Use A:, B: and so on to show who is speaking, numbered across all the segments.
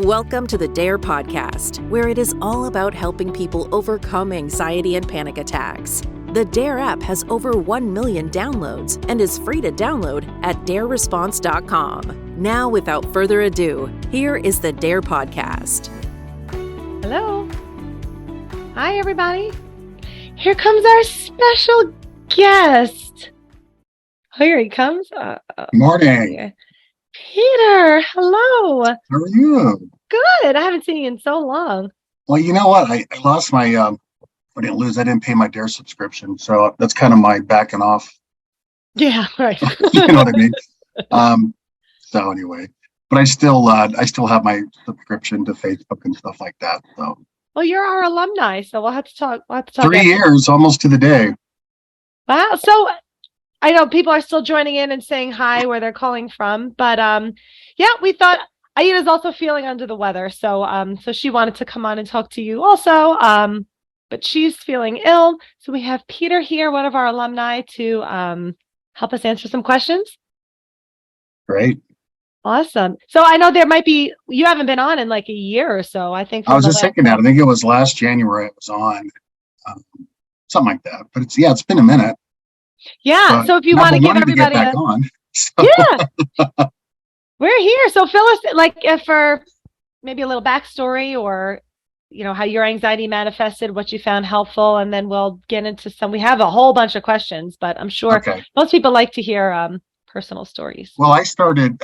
A: Welcome to the DARE podcast, where it is all about helping people overcome anxiety and panic attacks. The DARE app has over 1 million downloads and is free to download at dareresponse.com. Now, without further ado, here is the DARE podcast.
B: Hello. Hi, everybody. Here comes our special guest. Oh, here he comes.
C: Morning.
B: Peter, hello.
C: How are you?
B: Good. I haven't seen you in so long.
C: Well, you know what? I lost my, I didn't pay my DARE subscription. So that's kind of my backing off.
B: Yeah, right.
C: You know what I mean? So anyway, but I still have my subscription to Facebook and stuff like that. So.
B: Well, you're our alumni, so we'll have to talk.
C: 3 years, almost to the day.
B: Wow. So I know people are still joining in and saying hi where they're calling from, but yeah, we thought Aida's also feeling under the weather, so she wanted to come on and talk to you also, but she's feeling ill, so we have Peter here, one of our alumni, to help us answer some questions.
C: Great.
B: Awesome. So I know you haven't been on in like a year or so. I think
C: I was just thinking that. I think it was last January I was on, something like that. But it's been a minute.
B: Yeah. So if you want to give everybody Yeah, we're here. So fill us for maybe a little backstory, or how your anxiety manifested, what you found helpful, and then we'll get into some. We have a whole bunch of questions, but I'm sure most people like to hear personal stories.
C: Well, I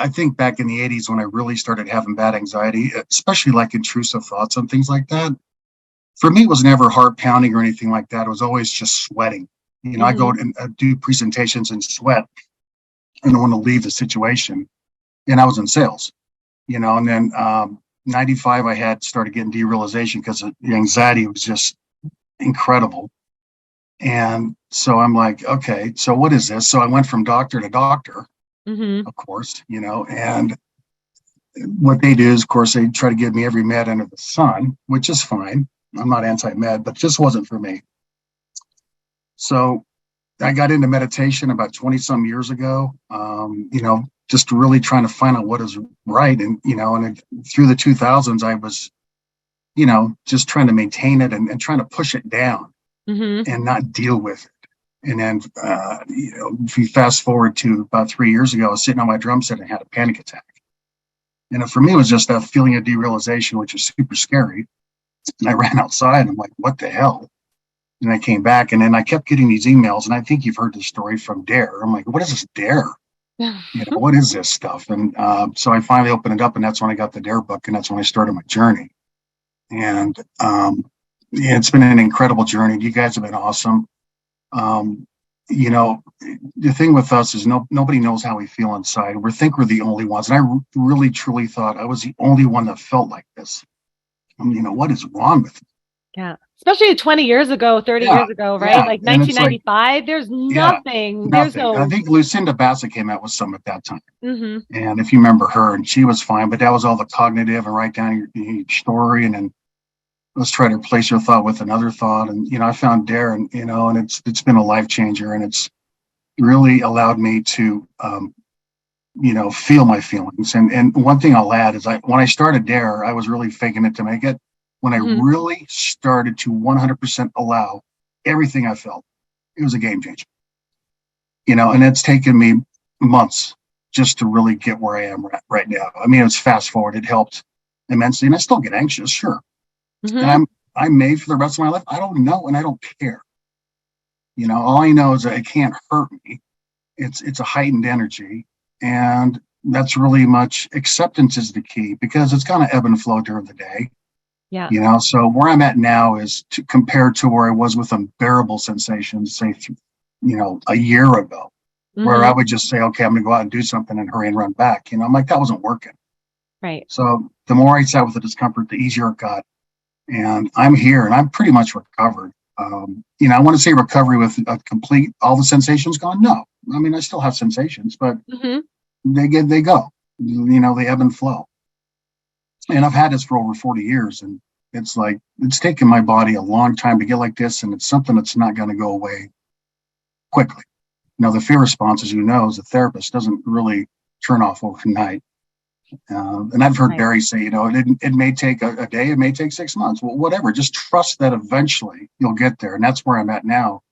C: think back in the 80s when I really started having bad anxiety, especially like intrusive thoughts and things like that. For me, it was never heart pounding or anything like that. It was always just sweating. I go and do presentations and sweat and I want to leave the situation. And I was in sales, and then 95, I had started getting derealization because the anxiety was just incredible. And so I'm like, okay, so what is this? So I went from doctor to doctor, of course, and what they do is, of course, they try to give me every med under the sun, which is fine. I'm not anti-med, but it just wasn't for me. So I got into meditation about 20 some years ago, just really trying to find out what is right. And, and through the 2000s, I was, just trying to maintain it and trying to push it down and not deal with it. And then, if you fast forward to about 3 years ago, I was sitting on my drum set and had a panic attack. And for me, it was just that feeling of derealization, which is super scary. And I ran outside and I'm like, what the hell? And I came back and then I kept getting these emails. And I think you've heard this story from DARE. I'm like, what is this DARE? What is this stuff? And so I finally opened it up, and that's when I got the DARE book, and that's when I started my journey. And it's been an incredible journey. You guys have been awesome. The thing with us is nobody knows how we feel inside. We think we're the only ones. And I really, truly thought I was the only one that felt like this. What is wrong with me?
B: Yeah. Especially 20 years ago, 30 years ago, right? Like 1995, there's nothing. There's no.
C: I think Lucinda Bassett came out with some at that time. And if you remember her, and she was fine, but that was all the cognitive and write down your story, and then let's try to replace your thought with another thought. And, I found DARE, and, and it's been a life changer, and it's really allowed me to, feel my feelings. And one thing I'll add is when I started DARE, I was really faking it to make it. When I really started to 100% allow everything I felt, it was a game changer. And it's taken me months just to really get where I am right now. I mean, it's fast forward. It helped immensely. And I still get anxious, sure. And I'm made for the rest of my life. I don't know, and I don't care. All I know is that it can't hurt me. It's a heightened energy. And that's really much acceptance is the key, because it's going to ebb and flow during the day.
B: Yeah.
C: So where I'm at now is compared to where I was with unbearable sensations, say, a year ago, where I would just say, okay, I'm going to go out and do something and hurry and run back. I'm like, that wasn't working.
B: Right.
C: So the more I sat with the discomfort, the easier it got. And I'm here and I'm pretty much recovered. I want to say recovery with a complete, all the sensations gone. No, I mean, I still have sensations, but they go, they ebb and flow. And I've had this for over 40 years, and it's taken my body a long time to get like this, and it's something that's not going to go away quickly. Now, the fear response, as you know, as a therapist, doesn't really turn off overnight. And I've heard
B: Right.
C: Barry say, it may take a day, it may take 6 months. Well, whatever. Just trust that eventually you'll get there. And that's where I'm at now.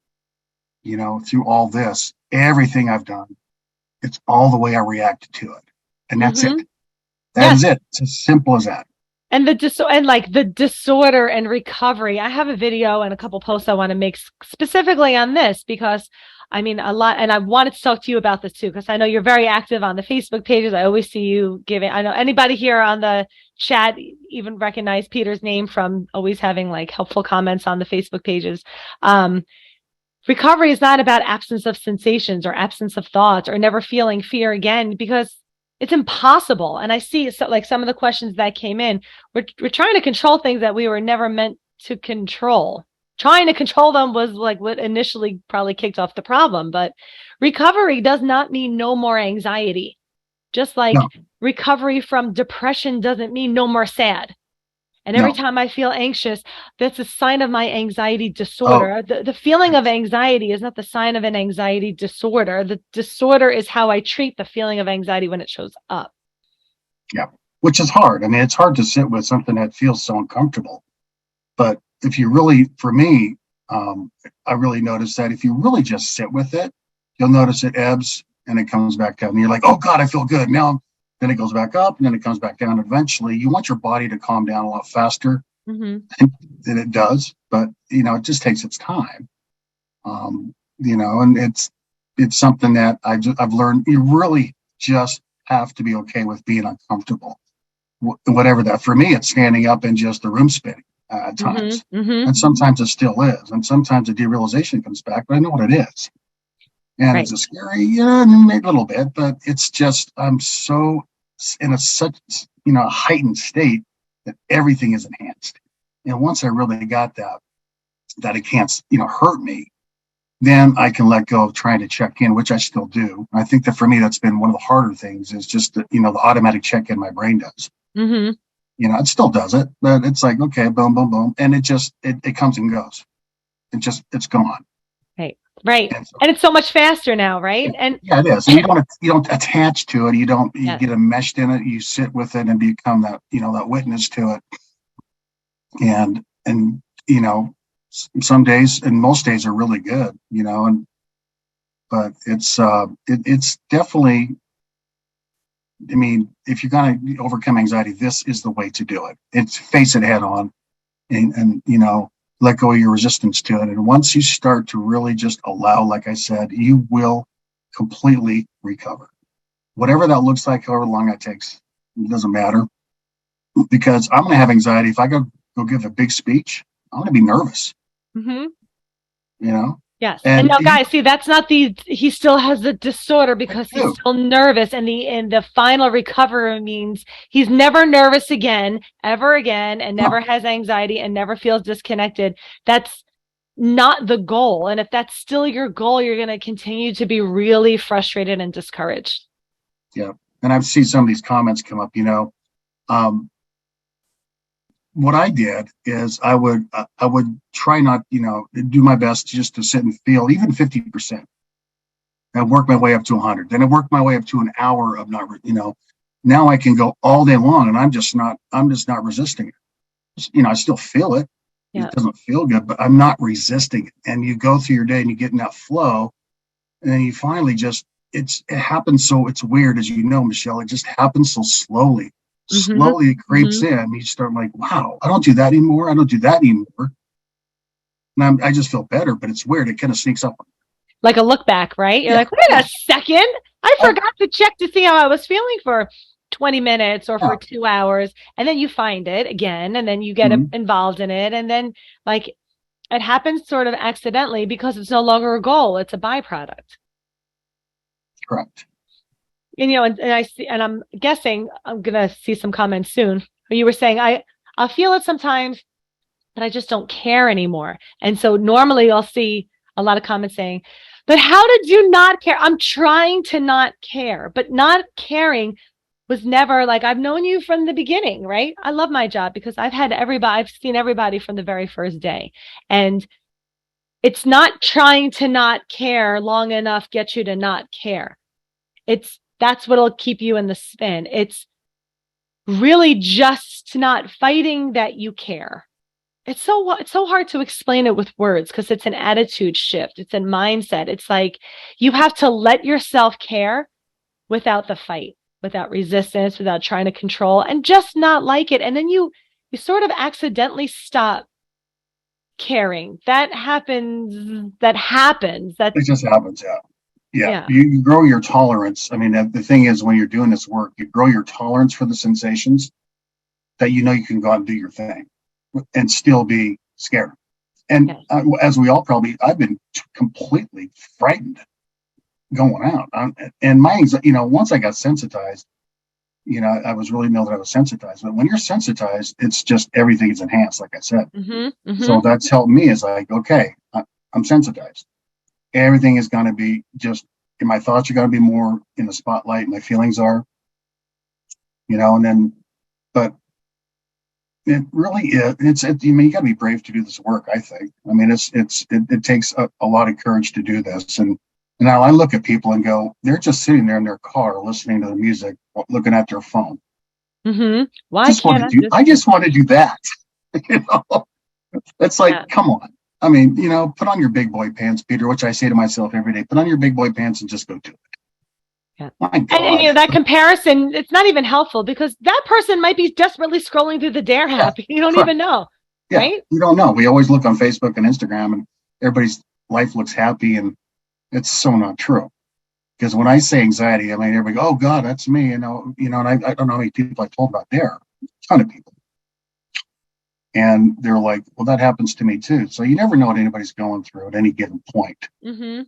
C: Through all this, everything I've done, it's all the way I reacted to it. And that's it. That is it. It's as simple as that.
B: And the disorder and recovery. I have a video and a couple posts I want to make specifically on this, because I mean, a lot, and I wanted to talk to you about this too, because I know you're very active on the Facebook pages. I always see you giving, I know anybody here on the chat even recognize Peter's name from always having like helpful comments on the Facebook pages. Recovery is not about absence of sensations or absence of thoughts or never feeling fear again, because it's impossible. And I see like some of the questions that came in, we're trying to control things that we were never meant to control. Trying to control them was like what initially probably kicked off the problem. But recovery does not mean no more anxiety. Just like recovery from depression doesn't mean no more sad. And every time I feel anxious, that's a sign of my anxiety disorder. The feeling of anxiety is not the sign of an anxiety disorder. The disorder is how I treat the feeling of anxiety when it shows up.
C: Yeah, which is hard. I mean, it's hard to sit with something that feels so uncomfortable. But if you really, for me, I really noticed that if you really just sit with it, you'll notice it ebbs and it comes back up. And you're like, oh, God, I feel good. Now, then it goes back up and then it comes back down. Eventually, you want your body to calm down a lot faster than it does. But, it just takes its time. And it's something that I've learned. You really just have to be okay with being uncomfortable. Whatever that, for me, it's standing up and just the room spinning at times. And sometimes it still is. And sometimes the derealization comes back, but I know what it is. And is it scary? Yeah, maybe a little bit, but it's just, I'm so in such a heightened state that everything is enhanced. And once I really got that it can't, hurt me, then I can let go of trying to check in, which I still do. I think that for me, that's been one of the harder things, is just the automatic check in my brain does. It still does it, but it's like, okay, boom, boom, boom. And it comes and goes. It's gone.
B: Right. And it's so much faster now, right? And
C: it is. And you don't attach to it. You get enmeshed in it. You sit with it and become that, that witness to it. And some days and most days are really good, but it's definitely, I mean, if you're going to overcome anxiety, this is the way to do it. It's face it head on and let go of your resistance to it. And once you start to really just allow, like I said, you will completely recover. Whatever that looks like, however long that takes, it doesn't matter. Because I'm going to have anxiety. If I go give a big speech, I'm going to be nervous.
B: Yes. And now, guys, see, that's not he still has the disorder because he's still nervous. And the final recovery means he's never nervous again, ever again, and never has anxiety and never feels disconnected. That's not the goal. And if that's still your goal, you're going to continue to be really frustrated and discouraged.
C: Yeah. And I've seen some of these comments come up, what I did is I would try not, do my best just to sit and feel even 50%. And work my way up to 100. Then I work my way up to an hour of not, now I can go all day long and I'm just not resisting it. I still feel it. It doesn't feel good, but I'm not resisting it. And you go through your day and you get in that flow and then you finally it happens. So it's weird, as you know, Michelle, it just happens so slowly. Slowly it creeps in. You start like, wow, I don't do that anymore. And I just feel better, but it's weird. It kind of sneaks up.
B: Like a look back, right? You're like, wait a second. I forgot to check to see how I was feeling for 20 minutes or for 2 hours. And then you find it again, and then you get involved in it. And then like it happens sort of accidentally because it's no longer a goal. It's a byproduct.
C: Correct.
B: And, and I see, and I'm guessing I'm going to see some comments soon. You were saying, I'll feel it sometimes, but I just don't care anymore. And so normally I'll see a lot of comments saying, but how did you not care? I'm trying to not care, but not caring was never like, I've known you from the beginning, right? I love my job because I've seen everybody from the very first day. And it's not trying to not care long enough get you to not care. That's what'll keep you in the spin. It's really just not fighting that you care. It's so hard to explain it with words because it's an attitude shift. It's a mindset. It's like you have to let yourself care without the fight, without resistance, without trying to control, and just not like it. And then you sort of accidentally stop caring. That happens.
C: It just happens. Yeah. You grow your tolerance. I mean, the thing is, when you're doing this work, you grow your tolerance for the sensations that you can go out and do your thing and still be scared. And as we all probably, I've been completely frightened going out. And my anxiety, once I got sensitized, I was really know that I was sensitized. But when you're sensitized, it's just everything is enhanced, like I said. So that's helped me. Is like, okay, I'm sensitized. Everything is going to be just, my thoughts are going to be more in the spotlight. My feelings are, and then, but it really is. You got to be brave to do this work, I think. I mean, it takes a lot of courage to do this. And now I look at people and go, they're just sitting there in their car listening to the music, looking at their phone.
B: Why can't
C: I just want to do that. It's like, come on. I mean, put on your big boy pants, Peter, which I say to myself every day. Put on your big boy pants and just go do it.
B: Yeah. And that comparison, it's not even helpful because that person might be desperately scrolling through the DARE app. You don't even know, right?
C: You don't know. We always look on Facebook and Instagram and everybody's life looks happy, and it's so not true. Because when I say anxiety, I mean, everybody go, oh God, that's me. And I don't know how many people I told about DARE. A ton of people. And they're like, well, that happens to me too. So you never know what anybody's going through at any given point. And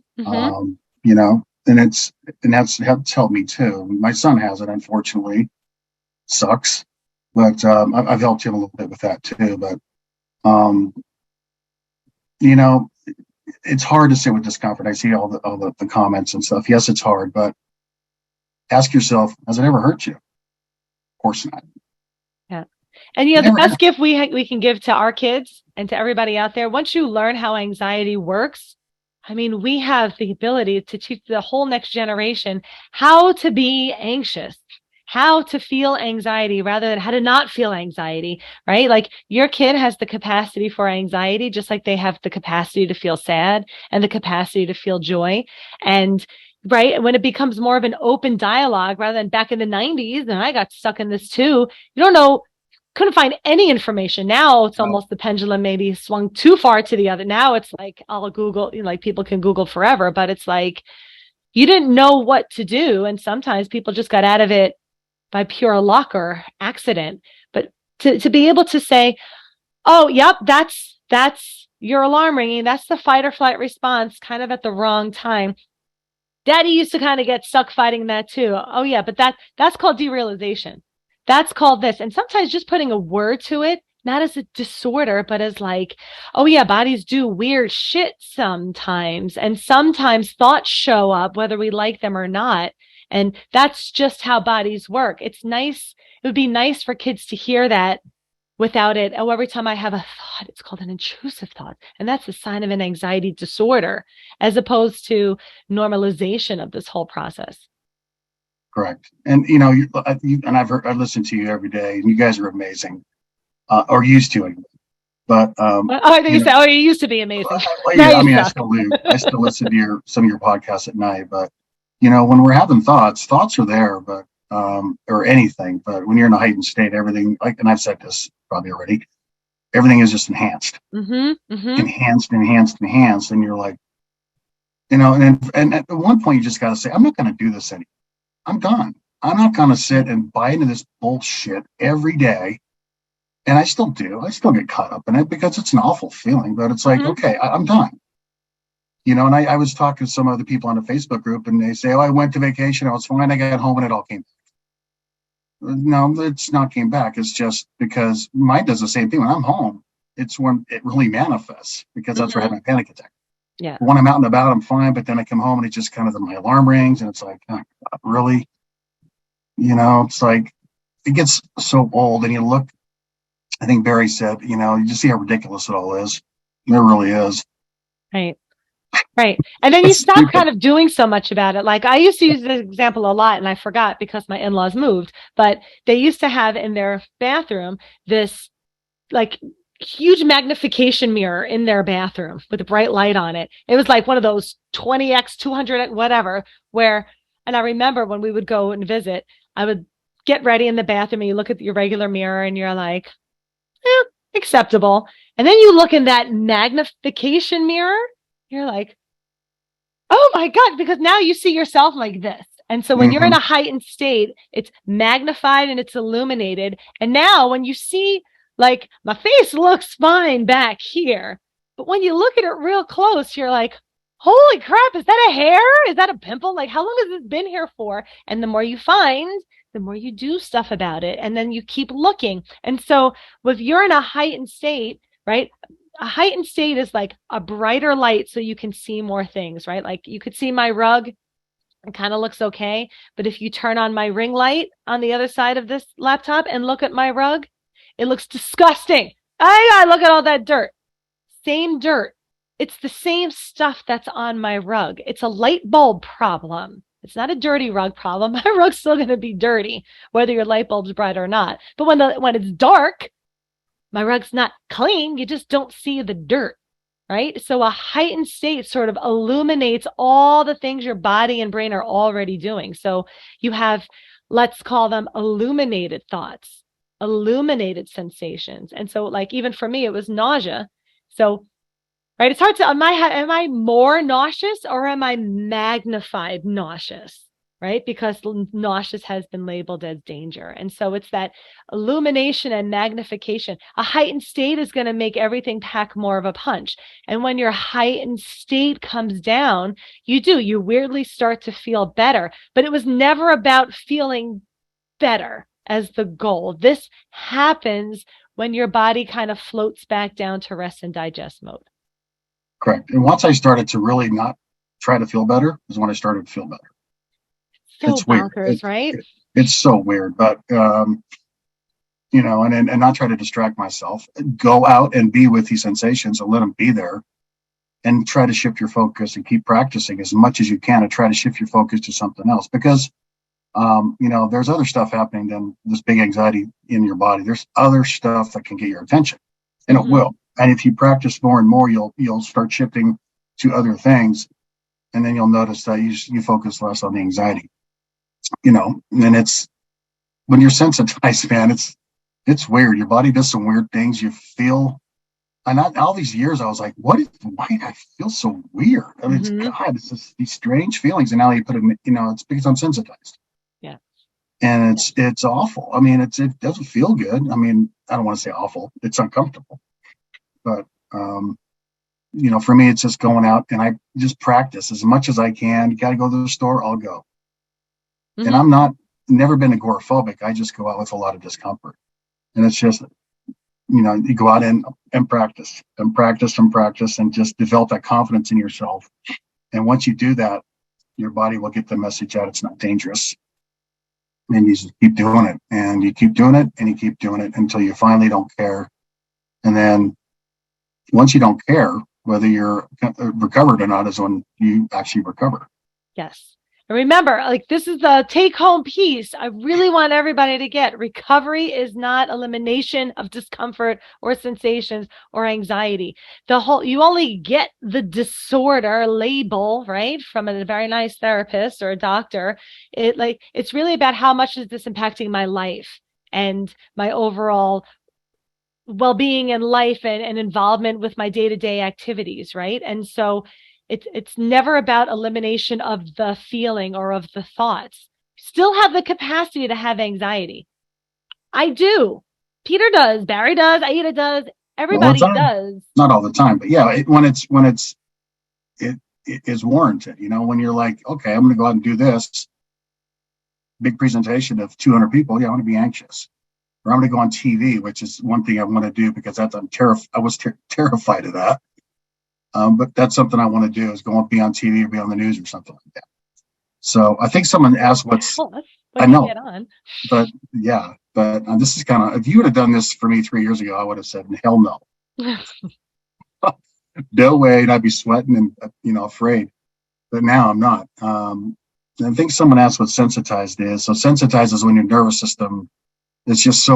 C: that's helped me too. My son has it, unfortunately. Sucks. But I've helped him a little bit with that too. But, it's hard to sit with discomfort. I see all the comments and stuff. Yes, it's hard, but ask yourself, has it ever hurt you? Of course not.
B: Yeah. And the best gift we can give to our kids and to everybody out there, once you learn how anxiety works, I mean, we have the ability to teach the whole next generation how to be anxious, how to feel anxiety rather than how to not feel anxiety, right? Like your kid has the capacity for anxiety, just like they have the capacity to feel sad and the capacity to feel joy. And right, when it becomes more of an open dialogue rather than back in the 90s, and I got stuck in this too, couldn't find any information. Now it's almost the pendulum maybe swung too far to the other. Now it's like I'll Google, like people can Google forever, but it's like you didn't know what to do. And sometimes people just got out of it by pure luck or accident. But to be able to say, oh, yep, that's your alarm ringing. That's the fight or flight response kind of at the wrong time. Daddy used to kind of get stuck fighting that too. Oh yeah, but that's called derealization. That's called this. And sometimes just putting a word to it, not as a disorder, but as like, oh yeah, bodies do weird shit sometimes. And sometimes thoughts show up, whether we like them or not. And that's just how bodies work. It's nice. It would be nice for kids to hear that without it. Oh, every time I have a thought, it's called an intrusive thought. And that's a sign of an anxiety disorder, as opposed to normalization of this whole process.
C: Correct. And, and I've listened to you every day, and you guys are amazing, or used to anyway. But,
B: I think you used to be amazing.
C: I still do. I still listen to some of your podcasts at night, but, when we're having thoughts are there, but, or anything, but when you're in a heightened state, everything, and I've said this probably already, everything is just enhanced, enhanced. And you're like, and at one point you just got to say, I'm not going to do this anymore. I'm done. I'm not going to sit and buy into this bullshit every day. And I still do. I still get caught up in it because it's an awful feeling, but it's like, okay, I'm done. And I was talking to some other people on the Facebook group, and they say, oh, I went to vacation. I was fine. I got home and it all came back. No, it's not came back. It's just because mine does the same thing. When I'm home, it's when it really manifests, because that's where I have my panic attack.
B: Yeah.
C: When I'm out and about, I'm fine. But then I come home and it just kind of, my alarm rings, and it's like, oh, God, really? It's like, it gets so old, and you look, I think Barry said, you just see how ridiculous it all is. It really is.
B: Right. Right. And then you
C: It's
B: stop
C: stupid.
B: kind of doing so much about it. Like I used to use this example a lot and I forgot because my in-laws moved, but they used to have in their bathroom this like huge magnification mirror in their bathroom with a bright light on it. It was like one of those 20x, 200x, whatever, and I remember when we would go and visit, I would get ready in the bathroom and you look at your regular mirror and you're like, acceptable. And then you look in that magnification mirror, you're like, oh my God, because now you see yourself like this. And so when you're in a heightened state, it's magnified and it's illuminated. And now when you see, like, my face looks fine back here, but when you look at it real close, you're like, holy crap, is that a hair? Is that a pimple? Like, how long has this been here for? And the more you find, the more you do stuff about it. And then you keep looking. And so if you're in a heightened state, right? A heightened state is like a brighter light so you can see more things, right? Like you could see my rug. It kind of looks okay. But if you turn on my ring light on the other side of this laptop and look at my rug, it looks disgusting. I look at all that dirt. Same dirt. It's the same stuff that's on my rug. It's a light bulb problem. It's not a dirty rug problem. My rug's still going to be dirty, whether your light bulb's bright or not. But when it's dark, my rug's not clean. You just don't see the dirt, right? So a heightened state sort of illuminates all the things your body and brain are already doing. So you have, let's call them illuminated thoughts, illuminated sensations. And so like, even for me, it was nausea. So, right, it's hard to, am I more nauseous or am I magnified nauseous? Right? Because nauseous has been labeled as danger. And so it's that illumination and magnification. A heightened state is going to make everything pack more of a punch. And when your heightened state comes down, you weirdly start to feel better. But it was never about feeling better as the goal. This happens when your body kind of floats back down to rest and digest mode.
C: Correct. And once I started to really not try to feel better is when I started to feel better.
B: So
C: it's weird,
B: right?
C: It's so weird, but and not try to distract myself. Go out and be with these sensations and let them be there, and try to shift your focus and keep practicing as much as you can and try to shift your focus to something else. Because there's other stuff happening than this big anxiety in your body. There's other stuff that can get your attention, and it will. And if you practice more and more, you'll start shifting to other things, and then you'll notice that you focus less on the anxiety. And it's when you're sensitized, man, it's weird. Your body does some weird things. You feel, and all these years I was like, why do I feel so weird? I mean, it's just these strange feelings. And now you put them, it's because I'm sensitized.
B: Yeah.
C: And it's awful. I mean, it doesn't feel good. I mean, I don't want to say awful. It's uncomfortable. But, for me, it's just going out and I just practice as much as I can. You got to go to the store, I'll go. And I'm never been agoraphobic. I just go out with a lot of discomfort. And it's just, you go out and practice and practice and practice and just develop that confidence in yourself. And once you do that, your body will get the message out. It's not dangerous. And you just keep doing it and you keep doing it and you keep doing it until you finally don't care. And then once you don't care, whether you're recovered or not is when you actually recover.
B: Yes. And remember, like this is the take home piece I really want everybody to get. Recovery is not elimination of discomfort or sensations or anxiety. You only get the disorder label, right, from a very nice therapist or a doctor. It's really about how much is this impacting my life and my overall well-being in life and involvement with my day-to-day activities, right? And so it's never about elimination of the feeling or of the thoughts. Still have the capacity to have anxiety. I do. Peter does. Barry does. Aida does. Everybody does.
C: Not all the time, but yeah, when it is warranted. When you're like, okay, I'm going to go out and do this big presentation of 200 people. Yeah, I want to be anxious. Or I'm going to go on TV, which is one thing I want to do because I was terrified of that. But that's something I want to do is go and be on TV or be on the news or something like that. So I think someone asked I know,
B: get on.
C: But this is kind of, if you would have done this for me 3 years ago, I would have said, hell no. no way. And I'd be sweating and, afraid. But now I'm not. I think someone asked what sensitized is. So sensitized is when your nervous system is just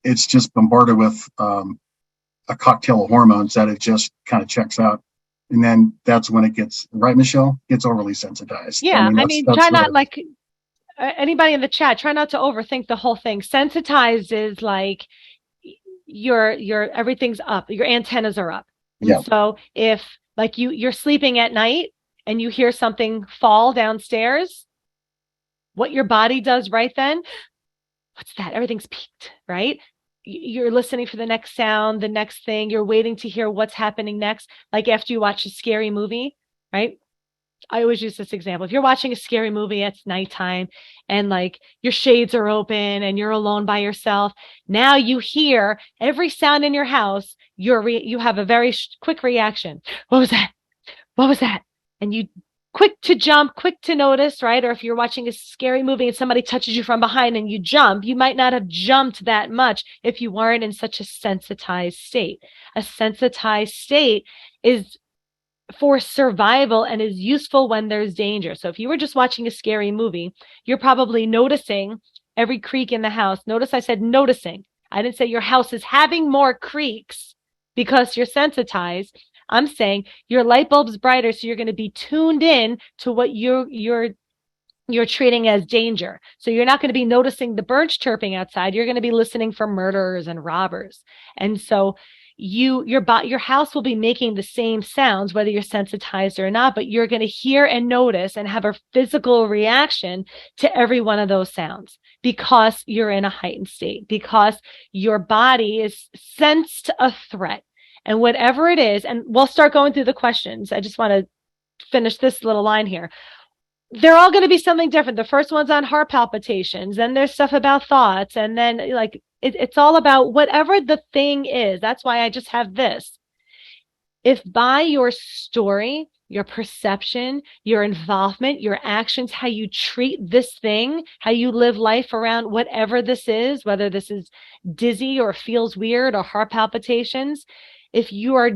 C: it's just bombarded with a cocktail of hormones that it just kind of checks out. And then that's when it gets, right, Michelle? Gets overly sensitized.
B: Yeah. Try not anybody in the chat, try not to overthink the whole thing. Sensitized is like your everything's up, your antennas are up. And
C: yeah.
B: So if like you're sleeping at night and you hear something fall downstairs, what your body does right then, what's that? Everything's peaked, right? You're listening for the next sound, the next thing. You're waiting to hear what's happening next. Like after you watch a scary movie, right? I always use this example. If you're watching a scary movie, it's nighttime and like your shades are open and you're alone by yourself. Now you hear every sound in your house. You have a very quick reaction. What was that? What was that? And you quick to jump, quick to notice, right? Or if you're watching a scary movie and somebody touches you from behind and you jump, you might not have jumped that much if you weren't in such a sensitized state. A sensitized state is for survival and is useful when there's danger. So if you were just watching a scary movie, you're probably noticing every creak in the house. Notice I said noticing. I didn't say your house is having more creaks because you're sensitized. I'm saying your light bulb's brighter, so you're going to be tuned in to what you're treating as danger. So you're not going to be noticing the birds chirping outside. You're going to be listening for murderers and robbers. And so your house will be making the same sounds, whether you're sensitized or not, but you're going to hear and notice and have a physical reaction to every one of those sounds because you're in a heightened state, because your body is sensed a threat. And whatever it is, and we'll start going through the questions. I just want to finish this little line here. They're all going to be something different. The first one's on heart palpitations, then there's stuff about thoughts, and then like it's all about whatever the thing is. That's why I just have this. If by your story, your perception, your involvement, your actions, how you treat this thing, how you live life around whatever this is, whether this is dizzy or feels weird or heart palpitations, if you are,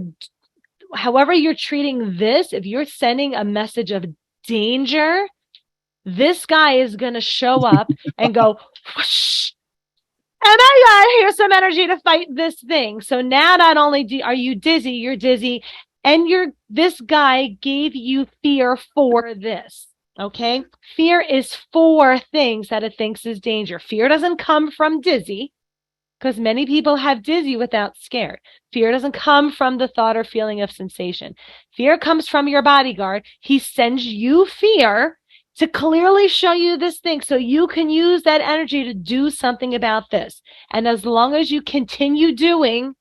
B: however you're treating this, if you're sending a message of danger, this guy is going to show up and go, whoosh, and I got here's some energy to fight this thing. So now not only are you dizzy, you're dizzy, and this guy gave you fear for this. Okay? Fear is for things that it thinks is danger. Fear doesn't come from dizzy, because many people have dizzy without scared. Fear doesn't come from the thought or feeling of sensation. Fear comes from your bodyguard. He sends you fear to clearly show you this thing so you can use that energy to do something about this. And as long as you continue doing,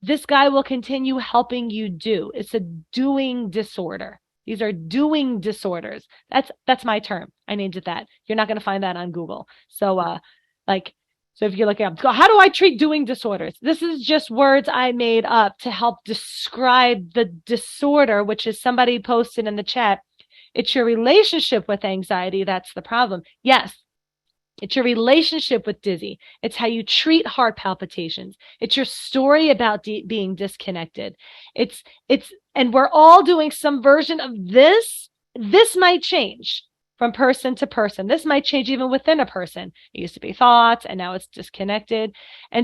B: this guy will continue helping you do. It's a doing disorder. These are doing disorders. That's my term. I named it that. You're not going to find that on Google. So if you're looking up, how do I treat doing disorders? This is just words I made up to help describe the disorder, which is somebody posted in the chat. It's your relationship with anxiety that's the problem. Yes, it's your relationship with dizzy. It's how you treat heart palpitations. It's your story about being disconnected. And we're all doing some version of this. This might change from person to person. This might change even within a person. It used to be thoughts and now it's disconnected.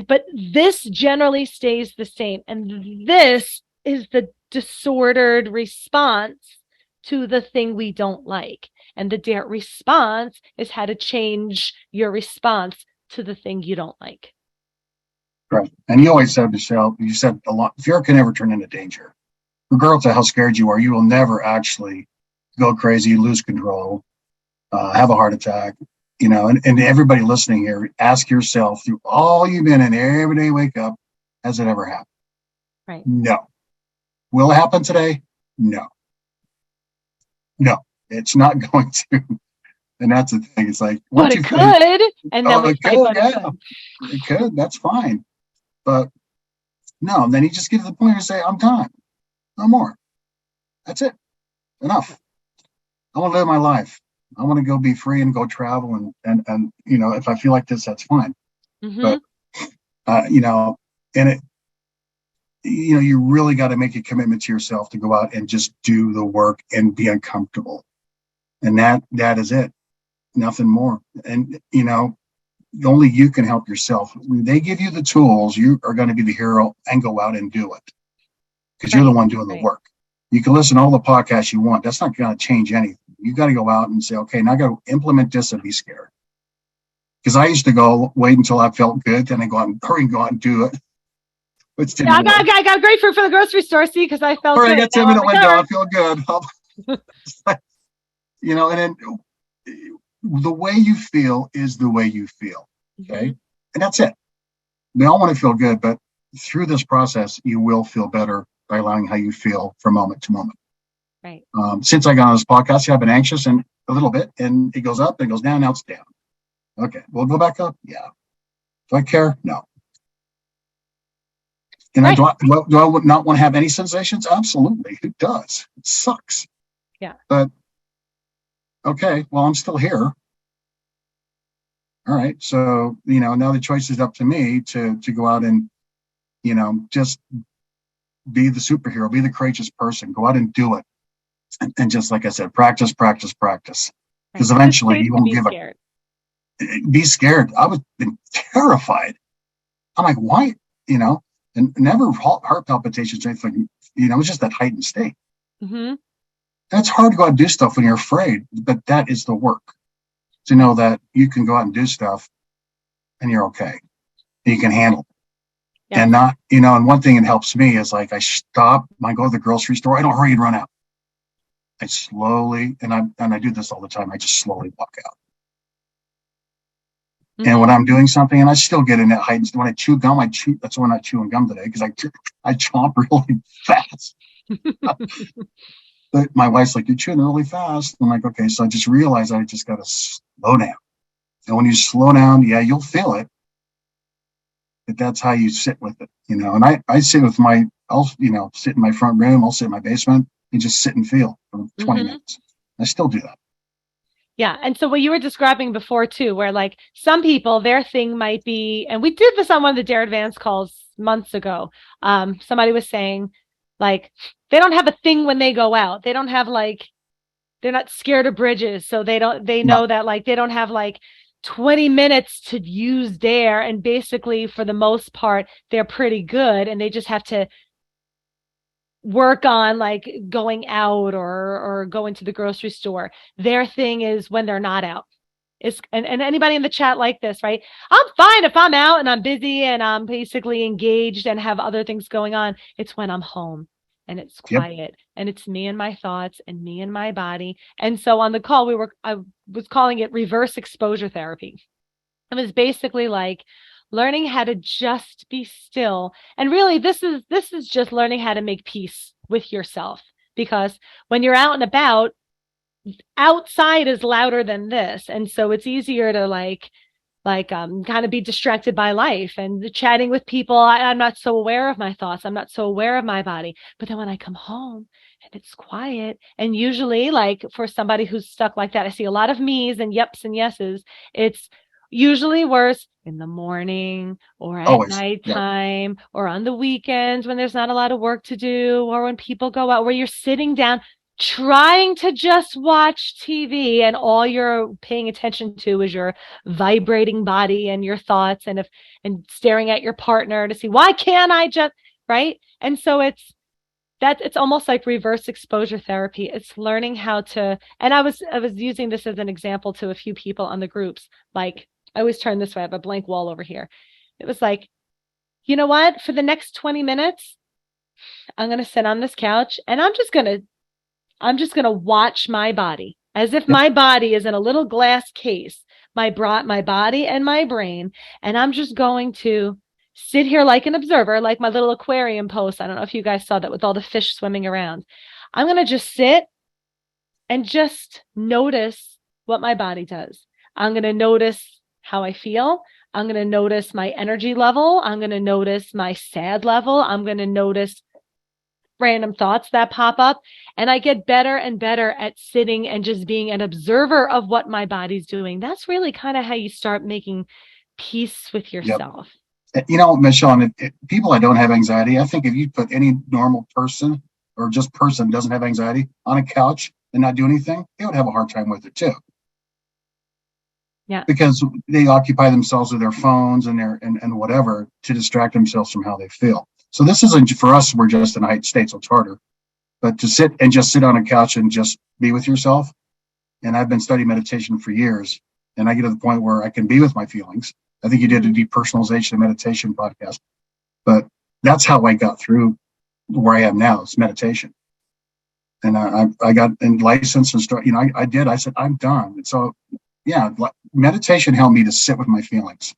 B: But this generally stays the same. And this is the disordered response to the thing we don't like. And the DARE response is how to change your response to the thing you don't like.
C: Right. And you always said, Michelle, you said a lot, fear can never turn into danger. Regardless of how scared you are, you will never actually go crazy, lose control, have a heart attack. And everybody listening here, ask yourself through all you've been in every day, wake up, has it ever happened?
B: Right.
C: No. Will it happen today? No. No, it's not going to. And that's the thing. It's like,
B: but it could. And then
C: it could. That's fine. But no, and then you just get to the point where you say, I'm done. No more. That's it. Enough. I want to live my life. I want to go be free and go travel. And if I feel like this, that's fine. Mm-hmm. But, and you really got to make a commitment to yourself to go out and just do the work and be uncomfortable. And that is it. Nothing more. And, only you can help yourself. When they give you the tools, you are going to be the hero and go out and do it, because you're the one doing the work. You can listen to all the podcasts you want. That's not going to change anything. You got to go out and say, okay, now I got to implement this and be scared. Because I used to go wait until I felt good, then I go out and hurry and go out and do it.
B: I got grapefruit for the grocery store, see, because I felt
C: good.
B: I
C: got 10 minute window. I feel good. And then the way you feel is the way you feel. Okay. And that's it. We all want to feel good, but through this process, you will feel better by allowing how you feel from moment to moment.
B: Right.
C: Since I got on this podcast, I've been anxious and a little bit, and it goes up and it goes down. Now it's down. Okay. We'll go back up. Yeah. Do I care? No. And do I not want to have any sensations? Absolutely. It does. It sucks.
B: Yeah.
C: But okay, well, I'm still here. All right. So, now the choice is up to me to go out and, just be the superhero, be the courageous person, go out and do it. And just like I said, practice. Because eventually you won't give up. Be scared. I was been terrified. I'm like, why? And never heart palpitations or anything. It was just that heightened state.
B: Mm-hmm.
C: That's hard to go out and do stuff when you're afraid, but that is the work. To know that you can go out and do stuff and you're okay. You can handle it. Yeah. And not, and one thing that helps me is like I stop, I go to the grocery store, I don't hurry and run out. I slowly, and I do this all the time, I just slowly walk out. Mm-hmm. And when I'm doing something, and I still get in that heightened, when I chew gum, that's when I'm chewing gum today, because I chomp really fast. But my wife's like, you're chewing really fast. I'm like, okay. So I just realized I just got to slow down. And when you slow down, yeah, you'll feel it. But that's how you sit with it, And I sit with I'll sit in my front room, I'll sit in my basement and just sit and feel for 20 minutes. I still do that.
B: Yeah. And so what you were describing before too, where like some people, their thing might be, and we did this on one of the DARE Advance calls months ago. Somebody was saying, like, they don't have a thing when they go out. They don't have they're not scared of bridges. So they know that they don't have 20 minutes to use DARE. And basically for the most part, they're pretty good. And they just have to work on going out or going to the grocery store. Their thing is when they're not out. And anybody in the chat like this, right? I'm fine if I'm out and I'm busy and I'm basically engaged and have other things going on. It's when I'm home and it's quiet and it's me and my thoughts and me and my body. And so on the call, I was calling it reverse exposure therapy. It was basically learning how to just be still. And really, this is just learning how to make peace with yourself, because when you're out and about, outside is louder than this. And so it's easier to kind of be distracted by life and chatting with people. I'm not so aware of my thoughts. I'm not so aware of my body. But then when I come home and it's quiet, and usually for somebody who's stuck like that, I see a lot of me's and yeps and yeses. It's usually worse in the morning or at nighttime or on the weekends when there's not a lot of work to do, or when people go out, where you're sitting down trying to just watch TV and all you're paying attention to is your vibrating body and your thoughts and staring at your partner to see, why can't I just, right? And so it's almost like reverse exposure therapy. It's learning how to, and I was using this as an example to a few people on the groups. I always turn this way. I have a blank wall over here. It was you know what? For the next 20 minutes, I'm going to sit on this couch and I'm just going to watch my body as if my body is in a little glass case, my body and my brain. And I'm just going to sit here like an observer, like my little aquarium post. I don't know if you guys saw that with all the fish swimming around. I'm going to just sit and just notice what my body does. I'm going to notice how I feel. I'm going to notice my energy level. I'm going to notice my sad level. I'm going to notice random thoughts that pop up. And I get better and better at sitting and just being an observer of what my body's doing. That's really kind of how you start making peace with yourself.
C: You know, Michelle, and people that don't have anxiety, I think if you put any normal person or just person doesn't have anxiety on a couch and not do anything, they would have a hard time with it too.
B: Yeah.
C: Because they occupy themselves with their phones and and whatever to distract themselves from how they feel. So this isn't for us, we're just in the United States, so it's harder. But to sit on a couch and just be with yourself. And I've been studying meditation for years, and I get to the point where I can be with my feelings. I think you did a depersonalization and meditation podcast, but that's how I got through where I am now. It's meditation. And I got licensed and started, I said, I'm done. And so, yeah, meditation helped me to sit with my feelings.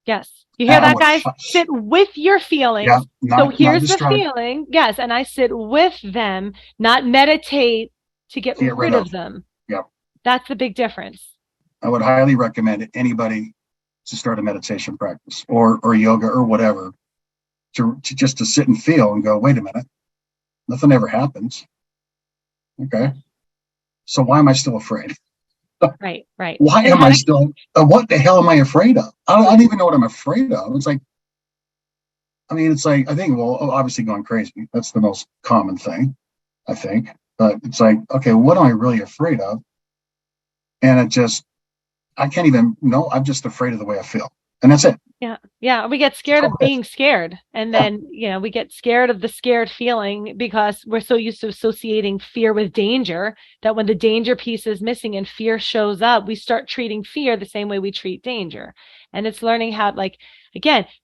B: Yes. You hear that, guys? Sit with your feelings.
C: Yeah,
B: so here's the feeling. Yes. And I sit with them, not meditate to get rid of them.
C: Yeah.
B: That's the big difference.
C: I would highly recommend anybody to start a meditation practice or yoga or whatever to just to sit and feel and go, wait a minute, nothing ever happens. Okay. So why am I still afraid?
B: Right.
C: Why am I still, what the hell am I afraid of? I don't even know what I'm afraid of. It's like, I think, well, obviously going crazy. That's the most common thing, I think. But it's like, okay, what am I really afraid of? And I can't even know. I'm just afraid of the way I feel. And that's it.
B: Yeah. We get scared of being scared. And then, we get scared of the scared feeling because we're so used to associating fear with danger that when the danger piece is missing and fear shows up, we start treating fear the same way we treat danger. And it's learning how,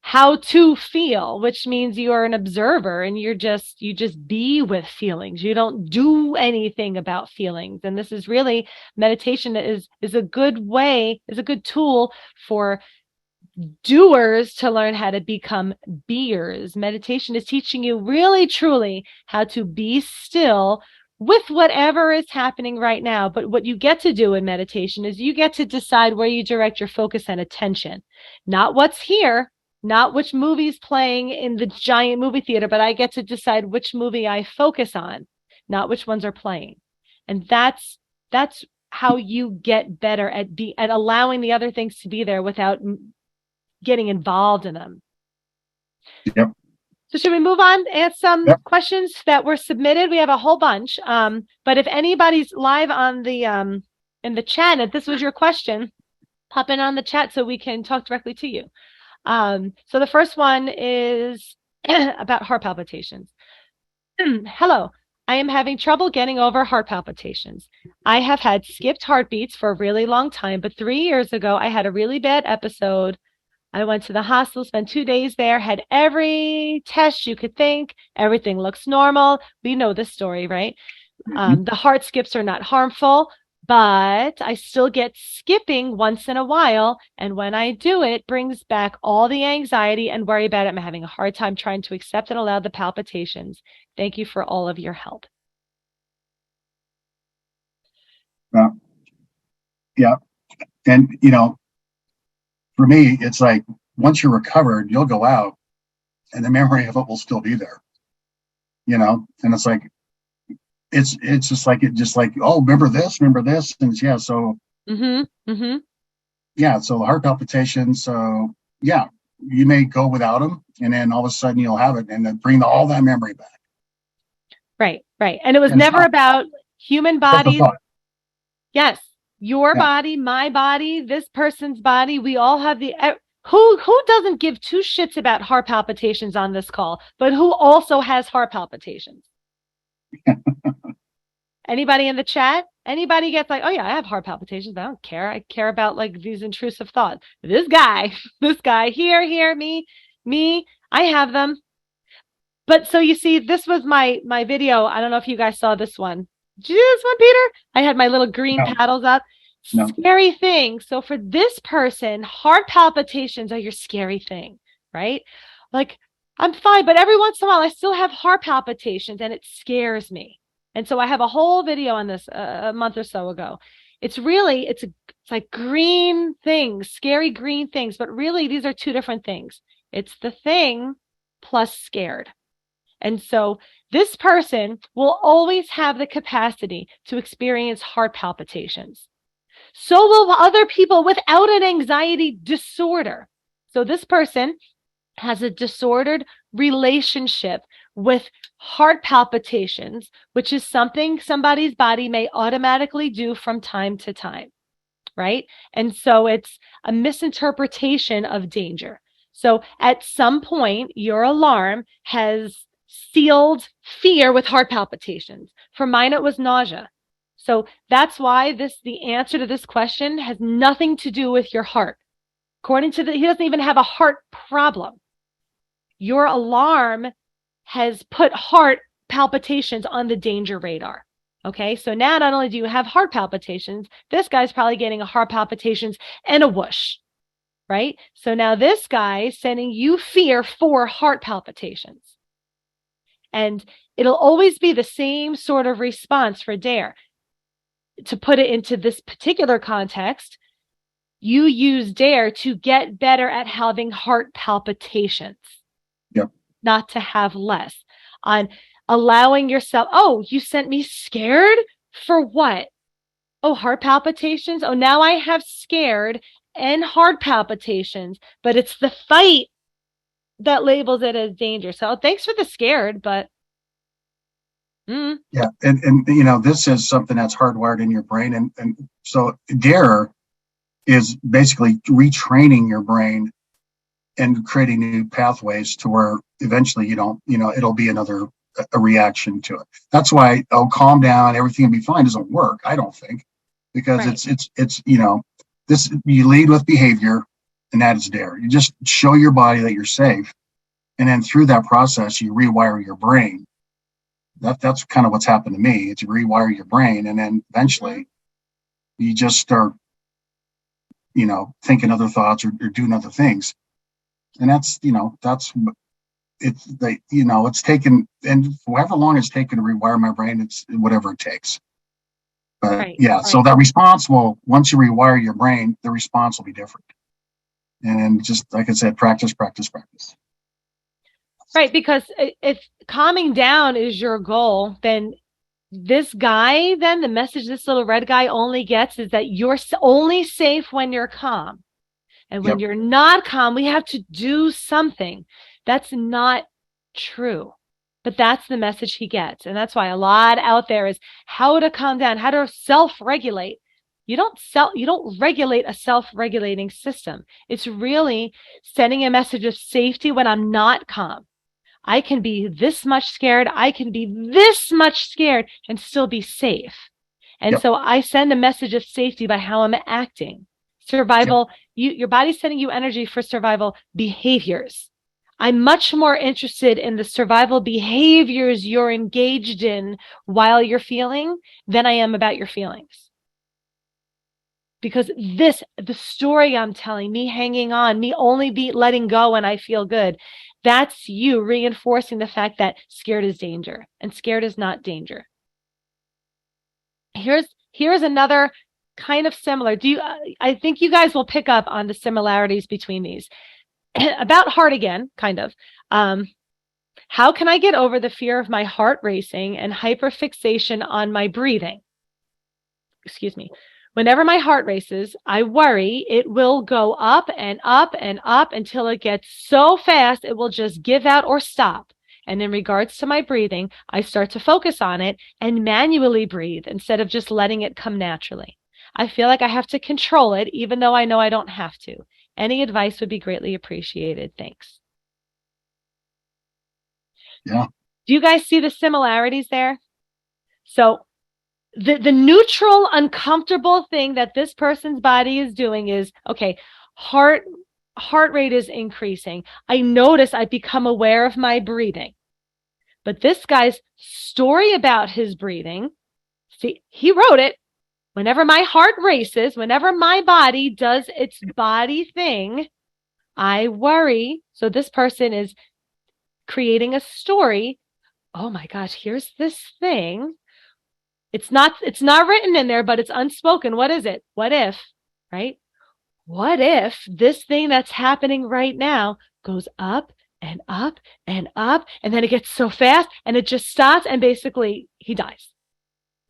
B: how to feel, which means you are an observer and you just be with feelings. You don't do anything about feelings. And this is really, meditation is a good way, is a good tool for doers to learn how to become beers. Meditation is teaching you really, truly how to be still with whatever is happening right now. But what you get to do in meditation is you get to decide where you direct your focus and attention, not what's here, not which movie's playing in the giant movie theater, but I get to decide which movie I focus on, not which ones are playing. And that's how you get better at allowing the other things to be there without getting involved in them.
C: Yep.
B: So should we move on and some questions that were submitted? We have a whole bunch. But if anybody's live on the in the chat, if this was your question, pop in on the chat so we can talk directly to you. So the first one is about heart palpitations. Hello, I am having trouble getting over heart palpitations. I have had skipped heartbeats for a really long time, but 3 years ago, I had a really bad episode. I went to the hospital, spent 2 days there, had every test you could think. Everything looks normal. We know this story, right? The heart skips are not harmful, but I still get skipping once in a while. And when I do, it brings back all the anxiety and worry about it. I'm having a hard time trying to accept and allow the palpitations. Thank you for all of your help.
C: Yeah. And, for me, it's like once you're recovered, you'll go out and the memory of it will still be there, and it's like, it's just like, oh, remember this. And yeah. So, yeah. So the heart palpitations. So yeah, you may go without them and then all of a sudden you'll have it and then bring all that memory back.
B: Right. And it was never about human bodies. Yes. Your body, my body, this person's body. We all have who doesn't give two shits about heart palpitations on this call, but who also has heart palpitations? Anybody in the chat? Anybody gets like, oh yeah, I have heart palpitations, but I don't care. I care about these intrusive thoughts. This guy, here, me, I have them. But so you see, this was my video. I don't know if you guys saw this one. Did you do this one, Peter? I had my little green paddles up.
C: No.
B: Scary thing. So for this person, heart palpitations are your scary thing, right? I'm fine, but every once in a while I still have heart palpitations and it scares me. And so I have a whole video on this a month or so ago. It's like green things, scary green things, but really these are two different things. It's the thing plus scared. And so this person will always have the capacity to experience heart palpitations. So will other people without an anxiety disorder. So this person has a disordered relationship with heart palpitations, which is something somebody's body may automatically do from time to time, right? And so it's a misinterpretation of danger. So at some point, your alarm has sealed fear with heart palpitations. For mine, it was nausea. So that's why the answer to this question has nothing to do with your heart. According to he doesn't even have a heart problem. Your alarm has put heart palpitations on the danger radar. Okay, so now not only do you have heart palpitations, this guy's probably getting a heart palpitations and a whoosh, right? So now this guy is sending you fear for heart palpitations. And it'll always be the same sort of response for DARE. To put it into this particular context, you use DARE to get better at having heart palpitations.
C: Yep.
B: Not to have less. On allowing yourself, oh, you sent me scared for what? Oh, heart palpitations. Oh, now I have scared and heart palpitations, but it's the fight that labels it as danger. So thanks for the scared, but.
C: Yeah. And, you know, this is something that's hardwired in your brain. And so DARE is basically retraining your brain and creating new pathways to where eventually it'll be a reaction to it. That's why, calm down, everything will be fine doesn't work, I don't think, because
B: right.
C: it's this, you lead with behavior, and that is DARE. You just show your body that you're safe. And then through that process, you rewire your brain. That's kind of what's happened to me. It's you rewire your brain, and then eventually you just start, thinking other thoughts or doing other things. And it's taken, and however long it's taken to rewire my brain, it's whatever it takes. But
B: right.
C: So that response once you rewire your brain, the response will be different. And just like I said, practice.
B: Right, because if calming down is your goal, then this guy, then the message this little red guy only gets is that you're only safe when you're calm. And when you're not calm, we have to do something. That's not true. But that's the message he gets. And that's why a lot out there is how to calm down, how to self-regulate. You don't regulate a self-regulating system. It's really sending a message of safety when I'm not calm. I can be this much scared. I can be this much scared and still be safe. And so I send a message of safety by how I'm acting. Survival, your body's sending you energy for survival behaviors. I'm much more interested in the survival behaviors you're engaged in while you're feeling than I am about your feelings. Because the story I'm telling, me hanging on, me only letting go when I feel good, that's you reinforcing the fact that scared is danger and scared is not danger. Here's another kind of similar. I think you guys will pick up on the similarities between these. About heart again, kind of. How can I get over the fear of my heart racing and hyperfixation on my breathing? Excuse me. Whenever my heart races, I worry it will go up and up and up until it gets so fast it will just give out or stop. And in regards to my breathing, I start to focus on it and manually breathe instead of just letting it come naturally. I feel like I have to control it, even though I know I don't have to. Any advice would be greatly appreciated. Thanks.
C: Yeah.
B: Do you guys see the similarities there? So the neutral, uncomfortable thing that this person's body is doing is, okay, heart rate is increasing. I notice I become aware of my breathing. But this guy's story about his breathing, see, he wrote it. Whenever my heart races, whenever my body does its body thing, I worry. So this person is creating a story. Oh my gosh, here's this thing. It's not written in there, but it's unspoken. What is it? What if, right? What if this thing that's happening right now goes up and up and up, and then it gets so fast and it just stops and basically he dies,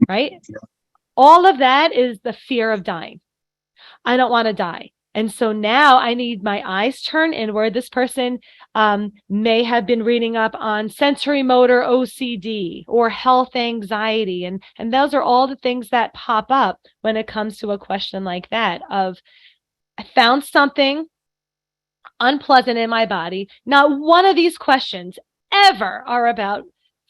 B: right? Yeah. All of that is the fear of dying. I don't want to die. And so now I need my eyes turned inward. This person may have been reading up on sensory motor OCD or health anxiety. And those are all the things that pop up when it comes to a question like that of, I found something unpleasant in my body. Not one of these questions ever are about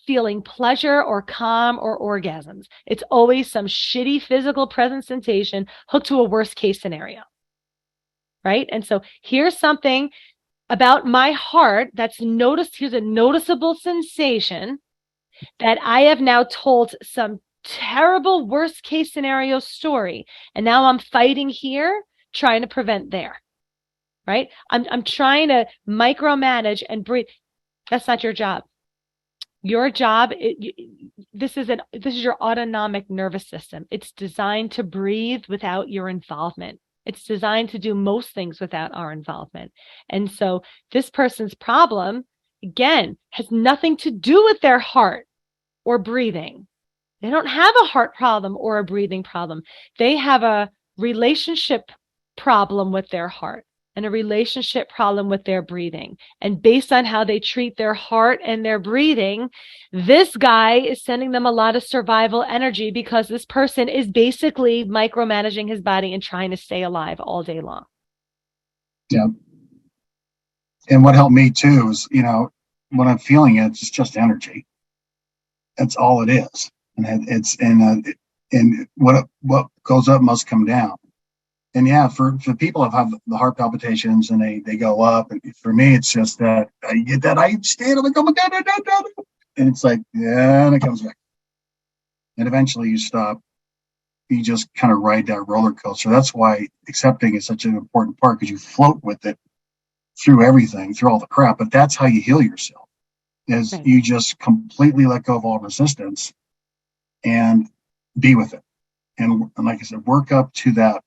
B: feeling pleasure or calm or orgasms. It's always some shitty physical presentation hooked to a worst case scenario. Right? And so here's something about my heart that's noticed. Here's a noticeable sensation that I have now told some terrible worst case scenario story. And now I'm fighting here, trying to prevent there. Right? I'm trying to micromanage and breathe. That's not your job. Your job, this is your autonomic nervous system. It's designed to breathe without your involvement. It's designed to do most things without our involvement. And so this person's problem, again, has nothing to do with their heart or breathing. They don't have a heart problem or a breathing problem. They have a relationship problem with their heart and a relationship problem with their breathing. And based on how they treat their heart and their breathing, this guy is sending them a lot of survival energy because this person is basically micromanaging his body and trying to stay alive all day long.
C: Yeah. And what helped me too is, when I'm feeling it, it's just energy. That's all it is. And what goes up must come down. And yeah, for people that have the heart palpitations and they go up, and for me, it's just that I get that I stand, I'm like, oh my God, and it's like, yeah, and it comes back. And eventually you stop. You just kind of ride that roller coaster. That's why accepting is such an important part, because you float with it through everything, through all the crap. But that's how you heal yourself, is right. You just completely let go of all resistance and be with it. And like I said, work up to that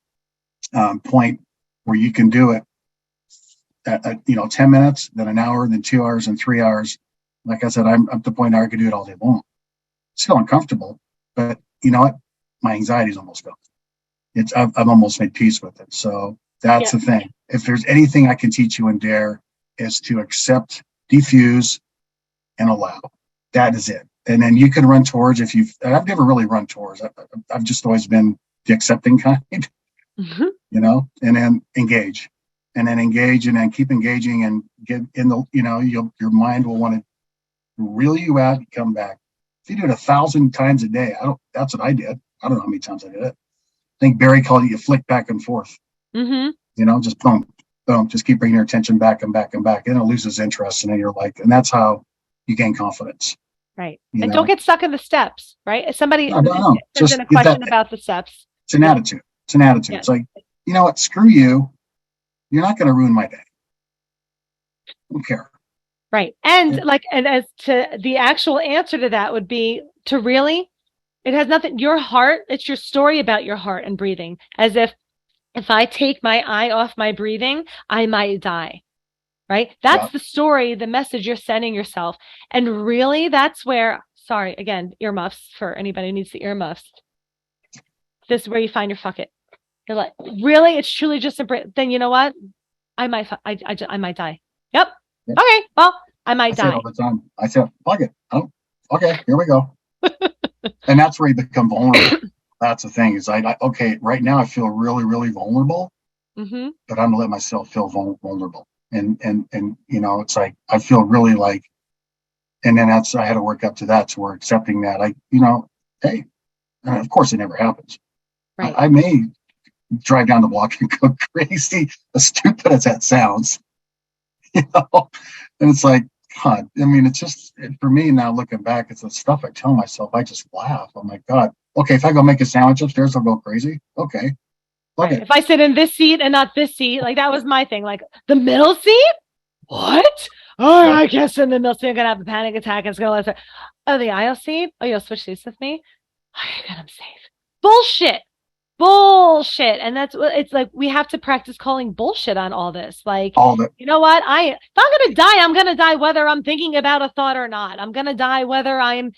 C: point where you can do it at 10 minutes, then an hour, then 2 hours, and 3 hours. Like I said, I'm at the point now I can do it all day long. Still uncomfortable, but you know what? My anxiety is almost gone. I've almost made peace with it. So that's the thing. If there's anything I can teach you in DARE, is to accept, diffuse, and allow. That is it. And then you can run towards, I've never really run towards. I've just always been the accepting kind. And then engage, and then keep engaging, and get in the, your mind will want to reel you out and come back. If you do it 1,000 times a day, that's what I did. I don't know how many times I did it. I think Barry called it, you flick back and forth. Just boom, just keep bringing your attention back and back and back. And it loses interest. And then you're like, and that's how you gain confidence.
B: Right. And don't get stuck in the steps, right? Somebody sends in a question about the steps.
C: It's an attitude. It's an attitude. It's like, you know what? Screw you. You're not going to ruin my day. I don't care.
B: Right. And and as to the actual answer to that would be to really, it has nothing, your heart, it's your story about your heart and breathing. As if I take my eye off my breathing, I might die. Right. That's the story, the message you're sending yourself. And really, that's where, sorry, again, earmuffs for anybody who needs the earmuffs. This is where you find your fuck it. You're like, really? It's truly just then you know what? I might die. Yep. Okay. Well, I might die.
C: All the time. I said, fuck it. Oh, okay. Here we go. And that's where you become vulnerable. That's the thing, is okay, right now I feel really, really vulnerable, but I'm gonna let myself feel vulnerable. And it's like, I feel really like, and then I had to work up to that. So we're accepting that. Hey, and of course it never happens. Right. I may drive down the block and go crazy, as stupid as that sounds, and it's like, God, it's just, for me now looking back, it's the stuff I tell myself. I just laugh. I'm like, God, okay, if I go make a sandwich upstairs, I'll go crazy. Okay.
B: Right. If I sit in this seat and not this seat, like that was my thing. Like the middle seat? What? Oh, I can't sit in the middle seat. I'm going to have a panic attack. It's going to the aisle seat? Oh, you'll switch seats with me? Okay, good, I'm safe. Bullshit. bullshit. And that's what it's like. We have to practice calling bullshit on all this. Like,
C: All the
B: you know what? If I'm going to die, I'm going to die whether I'm thinking about a thought or not. I'm going to die whether I'm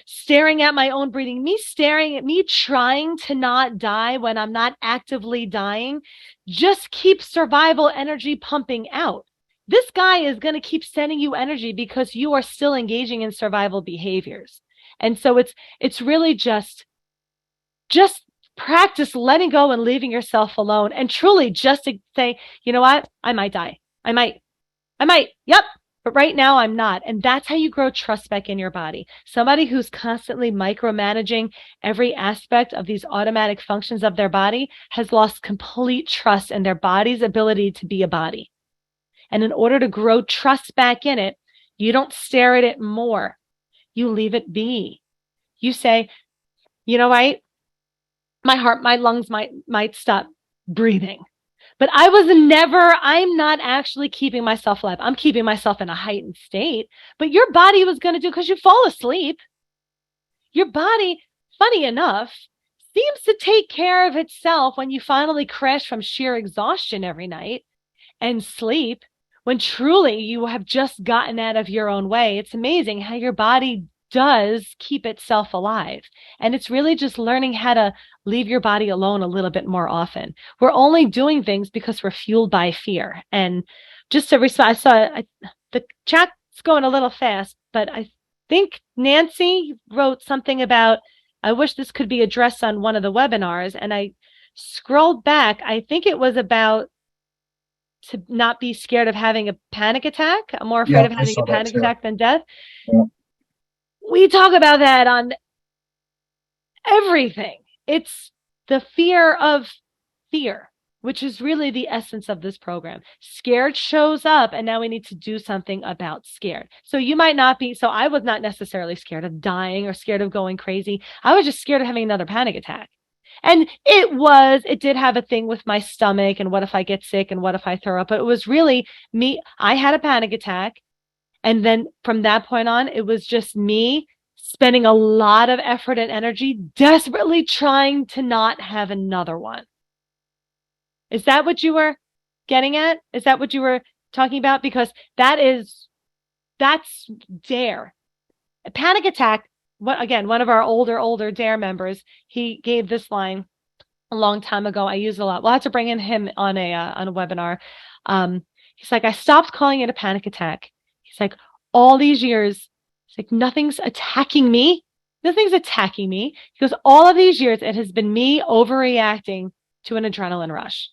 B: staring at my own breathing. Me trying to not die when I'm not actively dying just keeps survival energy pumping out. This guy is going to keep sending you energy because you are still engaging in survival behaviors. And so it's really just practice letting go and leaving yourself alone, and truly just to say, you know what? I might die. I might. Yep. But right now I'm not. And that's how you grow trust back in your body. Somebody who's constantly micromanaging every aspect of these automatic functions of their body has lost complete trust in their body's ability to be a body. And in order to grow trust back in it, you don't stare at it more. You leave it be. You say, you know what? My heart, my lungs might stop breathing. But I'm not actually keeping myself alive. I'm keeping myself in a heightened state. But your body was going to do, because you fall asleep. Your body, funny enough, seems to take care of itself when you finally crash from sheer exhaustion every night and sleep, when truly you have just gotten out of your own way. It's amazing how your body does keep itself alive. And it's really just learning how to leave your body alone a little bit more often. We're only doing things because we're fueled by fear. And just to respond, the chat's going a little fast, but I think Nancy wrote something about, I wish this could be addressed on one of the webinars. And I scrolled back. I think it was about to not be scared of having a panic attack. I'm more afraid of having a panic attack than death.
C: Yeah.
B: We talk about that on everything. It's the fear of fear, which is really the essence of this program. Scared shows up, and now we need to do something about scared. So you might not be, so I was not necessarily scared of dying or scared of going crazy. I was just scared of having another panic attack. And it did have a thing with my stomach and what if I get sick and what if I throw up, but it was really me. I had a panic attack. And then from that point on, it was just me spending a lot of effort and energy desperately trying to not have another one. Is that what you were getting at? Is that what you were talking about? Because that's DARE. A panic attack, again, one of our older DARE members, he gave this line a long time ago. I use it a lot. We'll have to bring in him on a webinar. He's like, I stopped calling it a panic attack. He's like, all these years, it's like, nothing's attacking me. Nothing's attacking me. He goes, all of these years, it has been me overreacting to an adrenaline rush.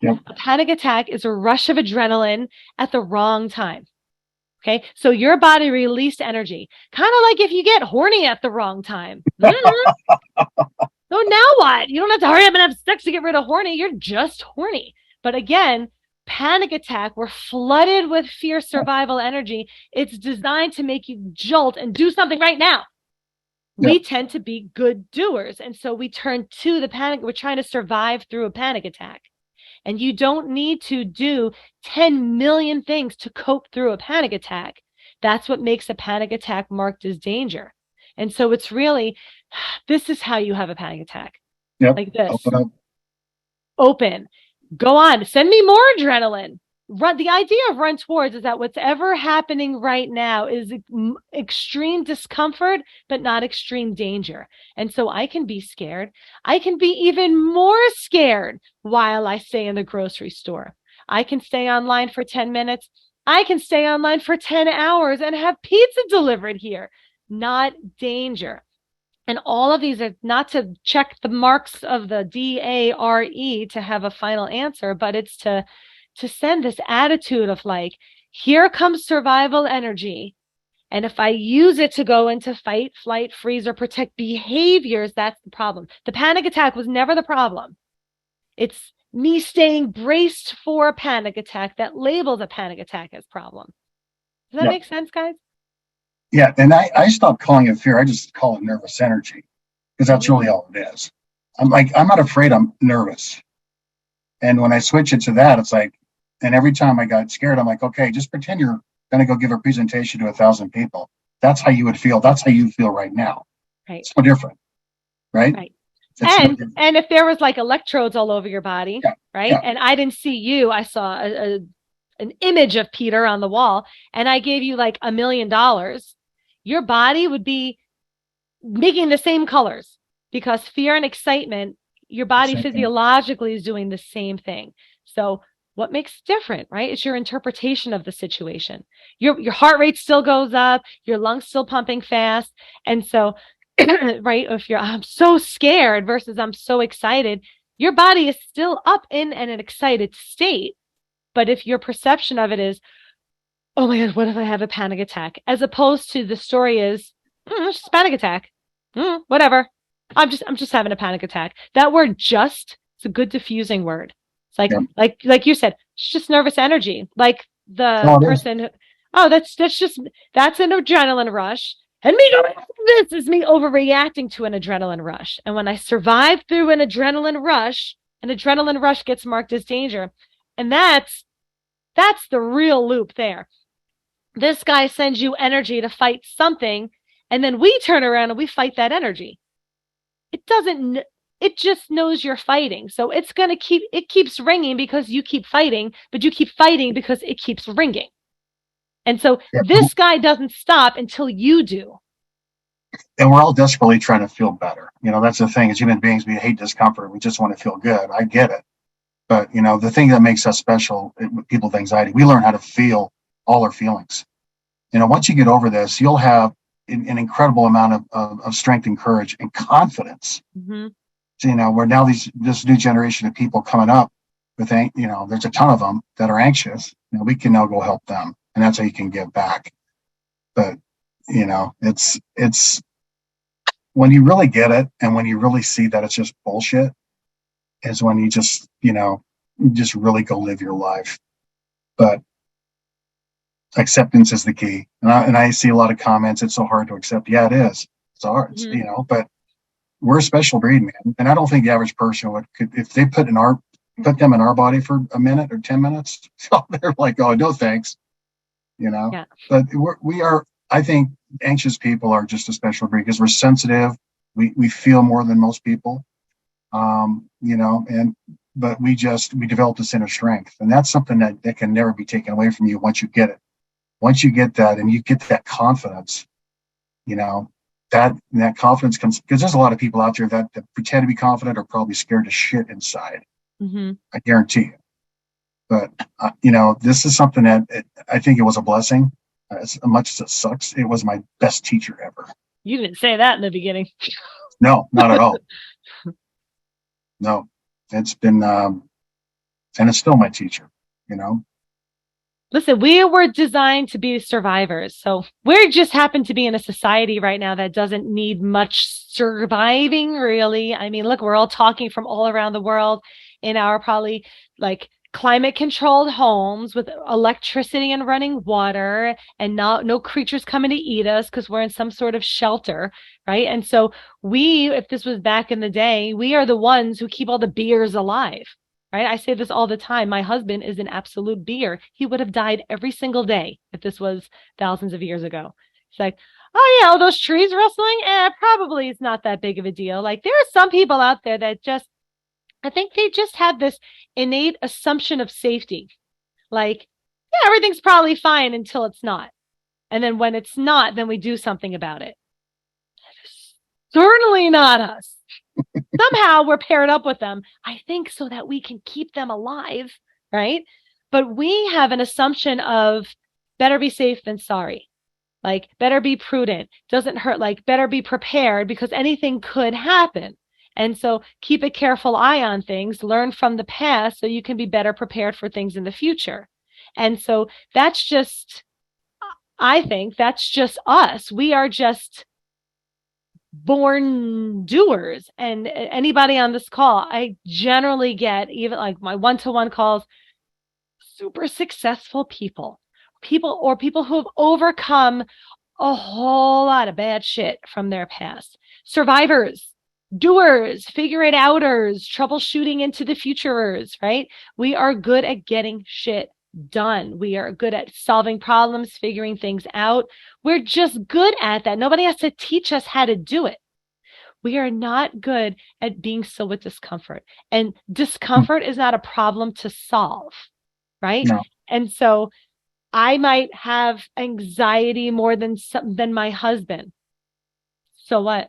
C: Yep.
B: A panic attack is a rush of adrenaline at the wrong time. Okay. So your body released energy, kind of like if you get horny at the wrong time. So now what? You don't have to hurry up and have sex to get rid of horny. You're just horny. But again, panic attack, we're flooded with fear survival energy. It's designed to make you jolt and do something right now. Yep. We tend to be good doers. And so we turn to the panic. We're trying to survive through a panic attack. And you don't need to do 10 million things to cope through a panic attack. That's what makes a panic attack marked as danger. And so it's really, this is how you have a panic attack.
C: Yep.
B: Like this. Open. Go on. Send me more adrenaline. Run. The idea of run towards is that whatever happening right now is extreme discomfort, but not extreme danger. And so I can be scared. I can be even more scared while I stay in the grocery store. I can stay online for 10 minutes. I can stay online for 10 hours and have pizza delivered here. Not danger. And all of these are not to check the marks of the DARE to have a final answer, but it's to send this attitude of like, here comes survival energy. And if I use it to go into fight, flight, freeze, or protect behaviors, that's the problem. The panic attack was never the problem. It's me staying braced for a panic attack that labels a panic attack as problem. Does that make sense, guys?
C: Yeah, and I stopped calling it fear. I just call it nervous energy, because that's really all it is. I'm not afraid, I'm nervous. And when I switch it to that, it's like, and every time I got scared, I'm like, okay, just pretend you're going to go give a presentation to 1,000 people. That's how you would feel. That's how you feel right now.
B: Right.
C: It's no different. Right.
B: And if there was like electrodes all over your body,
C: yeah,
B: right?
C: yeah.
B: And I didn't see you, I saw an image of Peter on the wall, and I gave you like $1 million, your body would be making the same colors because fear and excitement, your body physiologically is doing the same thing. So what makes different, right? It's your interpretation of the situation. Your heart rate still goes up, your lungs still pumping fast. And so, right, if you're, I'm so scared versus I'm so excited, your body is still up in an excited state. But if your perception of it is, oh my God, what if I have a panic attack? As opposed to the story is, it's just a panic attack. Whatever. I'm just having a panic attack. That word just, it's a good diffusing word. It's like you said, it's just nervous energy. Like the person, that's an adrenaline rush. And this is me overreacting to an adrenaline rush. And when I survive through an adrenaline rush gets marked as danger. And that's the real loop there. This guy sends you energy to fight something, and then we turn around and we fight that energy. It just knows you're fighting. So it keeps ringing because you keep fighting, but you keep fighting because it keeps ringing. And so this guy doesn't stop until you do.
C: And we're all desperately trying to feel better. That's the thing. As human beings, we hate discomfort. We just want to feel good. I get it. But, the thing that makes us special with people with anxiety, we learn how to feel all our feelings. Once you get over this, you'll have an incredible amount of strength and courage and confidence.
B: Mm-hmm.
C: So, where now this new generation of people coming up with, there's a ton of them that are anxious. We can now go help them, and that's how you can give back. But, it's when you really get it and when you really see that it's just bullshit is when you just, just really go live your life. But acceptance is the key. And I see a lot of comments, it's so hard to accept. Yeah, it is. It's hard,
B: Mm-hmm.
C: But we're a special breed, man. And I don't think the average person could, if they put them in our body for a minute or 10 minutes, they're like, oh, no, thanks.
B: Yeah.
C: But we are, I think anxious people are just a special breed because we're sensitive. We feel more than most people. But we develop this inner strength, and that's something that can never be taken away from you once you get it. Once you get that and you get that confidence, that confidence comes because there's a lot of people out there that pretend to be confident are probably scared to shit inside.
B: Mm-hmm.
C: I guarantee you. But, this is something that I think it was a blessing. As much as it sucks, it was my best teacher ever.
B: You didn't say that in the beginning.
C: No, not at all. No, it's been, and it's still my teacher,
B: Listen, we were designed to be survivors. So we just happen to be in a society right now that doesn't need much surviving, really. I mean, look, we're all talking from all around the world in our probably like climate controlled homes with electricity and running water and no creatures coming to eat us because we're in some sort of shelter, right? And so if this was back in the day, we are the ones who keep all the beers alive. Right? I say this all the time. My husband is an absolute beer. He would have died every single day if this was thousands of years ago. It's like, oh yeah, all those trees rustling? Probably it's not that big of a deal. Like there are some people out there that I think they just have this innate assumption of safety. Like, yeah, everything's probably fine until it's not. And then when it's not, then we do something about it. Certainly not us. Somehow we're paired up with them, I think, so that we can keep them alive, right? But we have an assumption of better be safe than sorry. Like, better be prudent, doesn't hurt, like, better be prepared because anything could happen. And so keep a careful eye on things, learn from the past so you can be better prepared for things in the future. And so that's just, I think that's just us. We are just born doers. And anybody on this call, I generally get, even like my one-to-one calls, super successful people who have overcome a whole lot of bad shit from their past. Survivors, doers, figure it outers, troubleshooting into the futurers, right? We are good at getting shit done. We are good at solving problems, figuring things out. We're just good at that. Nobody has to teach us how to do it. We are not good at being still with discomfort. And discomfort is not a problem to solve, right?
C: No.
B: And so I might have anxiety more than my husband. So what?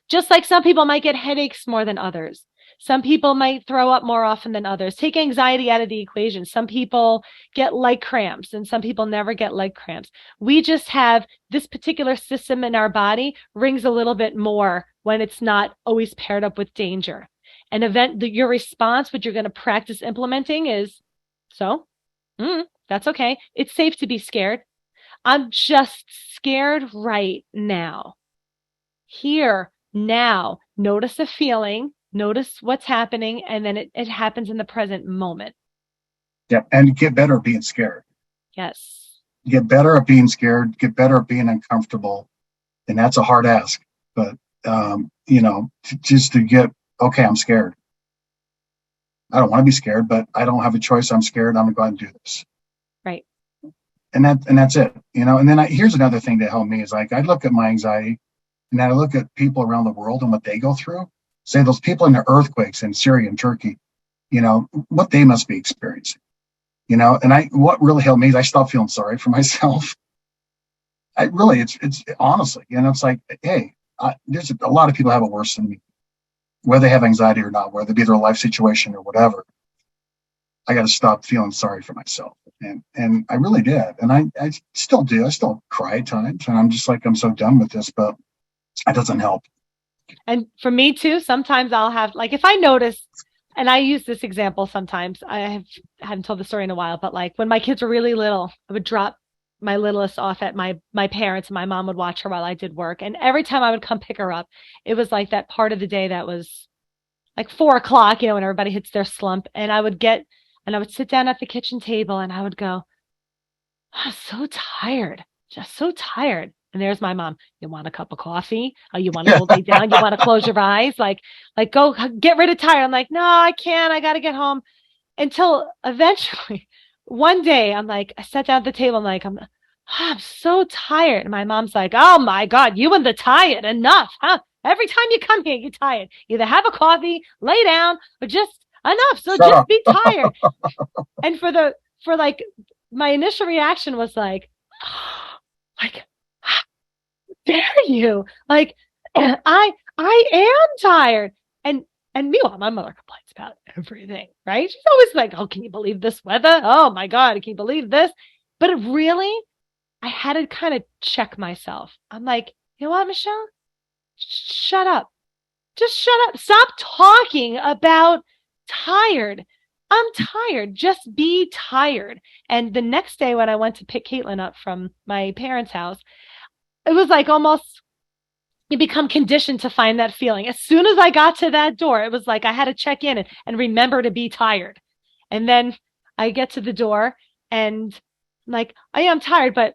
B: Just like some people might get headaches more than others. Some people might throw up more often than others. Take anxiety out of the equation. Some people get leg cramps and some people never get leg cramps. We just have this particular system in our body rings a little bit more when it's not always paired up with danger. An event that your response, what you're going to practice implementing is, that's okay. It's safe to be scared. I'm just scared right now. Here, now, notice the feeling. Notice what's happening, and then it happens in the present moment.
C: Yeah, and get better at being scared.
B: Yes.
C: Get better at being scared, get better at being uncomfortable. And that's a hard ask. But, just to get, okay, I'm scared. I don't want to be scared, but I don't have a choice. I'm scared. I'm going to go out and do this.
B: Right.
C: And that's it. And then here's another thing that helped me is like, I look at my anxiety and then I look at people around the world and what they go through. Say those people in the earthquakes in Syria and Turkey, what they must be experiencing, and what really helped me is I stopped feeling sorry for myself. It's honestly, it's like, hey, there's a lot of people have it worse than me, whether they have anxiety or not, whether it be their life situation or whatever. I got to stop feeling sorry for myself. And I really did. And I still do. I still cry at times. And I'm just like, I'm so done with this, but it doesn't help.
B: And for me too, sometimes I'll have, like, if I notice, and I use this example sometimes, haven't told the story in a while, but like when my kids were really little, I would drop my littlest off at my parents and my mom would watch her while I did work. And every time I would come pick her up, it was like that part of the day that was like 4:00, when everybody hits their slump. And I would sit down at the kitchen table and I would go, I'm so tired, just so tired. And there's my mom. You want a cup of coffee? Oh, you want to go lay down? You want to close your eyes? Like go get rid of tired. I'm like, no, I can't. I got to get home. Until eventually one day I sat down at the table. I'm so tired. And my mom's like, oh my God, you and the tired, enough, huh? Every time you come here, you're tired. Either have a coffee, lay down, or just enough. So just be tired. And for my initial reaction was like, dare you? Like, I am tired. And meanwhile, my mother complains about everything, right? She's always like, oh, can you believe this weather? Oh my God, can you believe this? But I had to kind of check myself. I'm like, you know what, Michelle? Shut up. Just shut up. Stop talking about tired. I'm tired. Just be tired. And the next day when I went to pick Caitlin up from my parents' house, it was like almost you become conditioned to find that feeling. As soon as I got to that door, it was like I had to check in and remember to be tired. And then I get to the door and I'm like, I am tired, but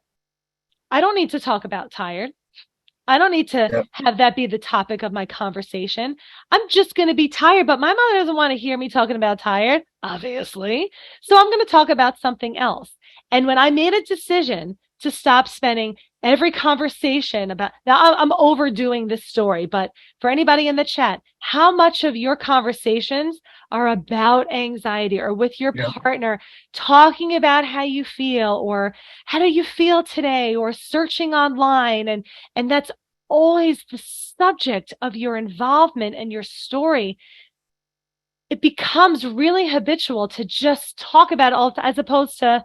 B: I don't need to talk about tired. I don't need to have that be the topic of my conversation. I'm just going to be tired, but my mother doesn't want to hear me talking about tired, obviously. So I'm going to talk about something else. And when I made a decision to stop spending every conversation about, now I'm overdoing this story, but for anybody in the chat, how much of your conversations are about anxiety or with your partner talking about how you feel or how do you feel today or searching online? And that's always the subject of your involvement and your story. It becomes really habitual to just talk about it all as opposed to,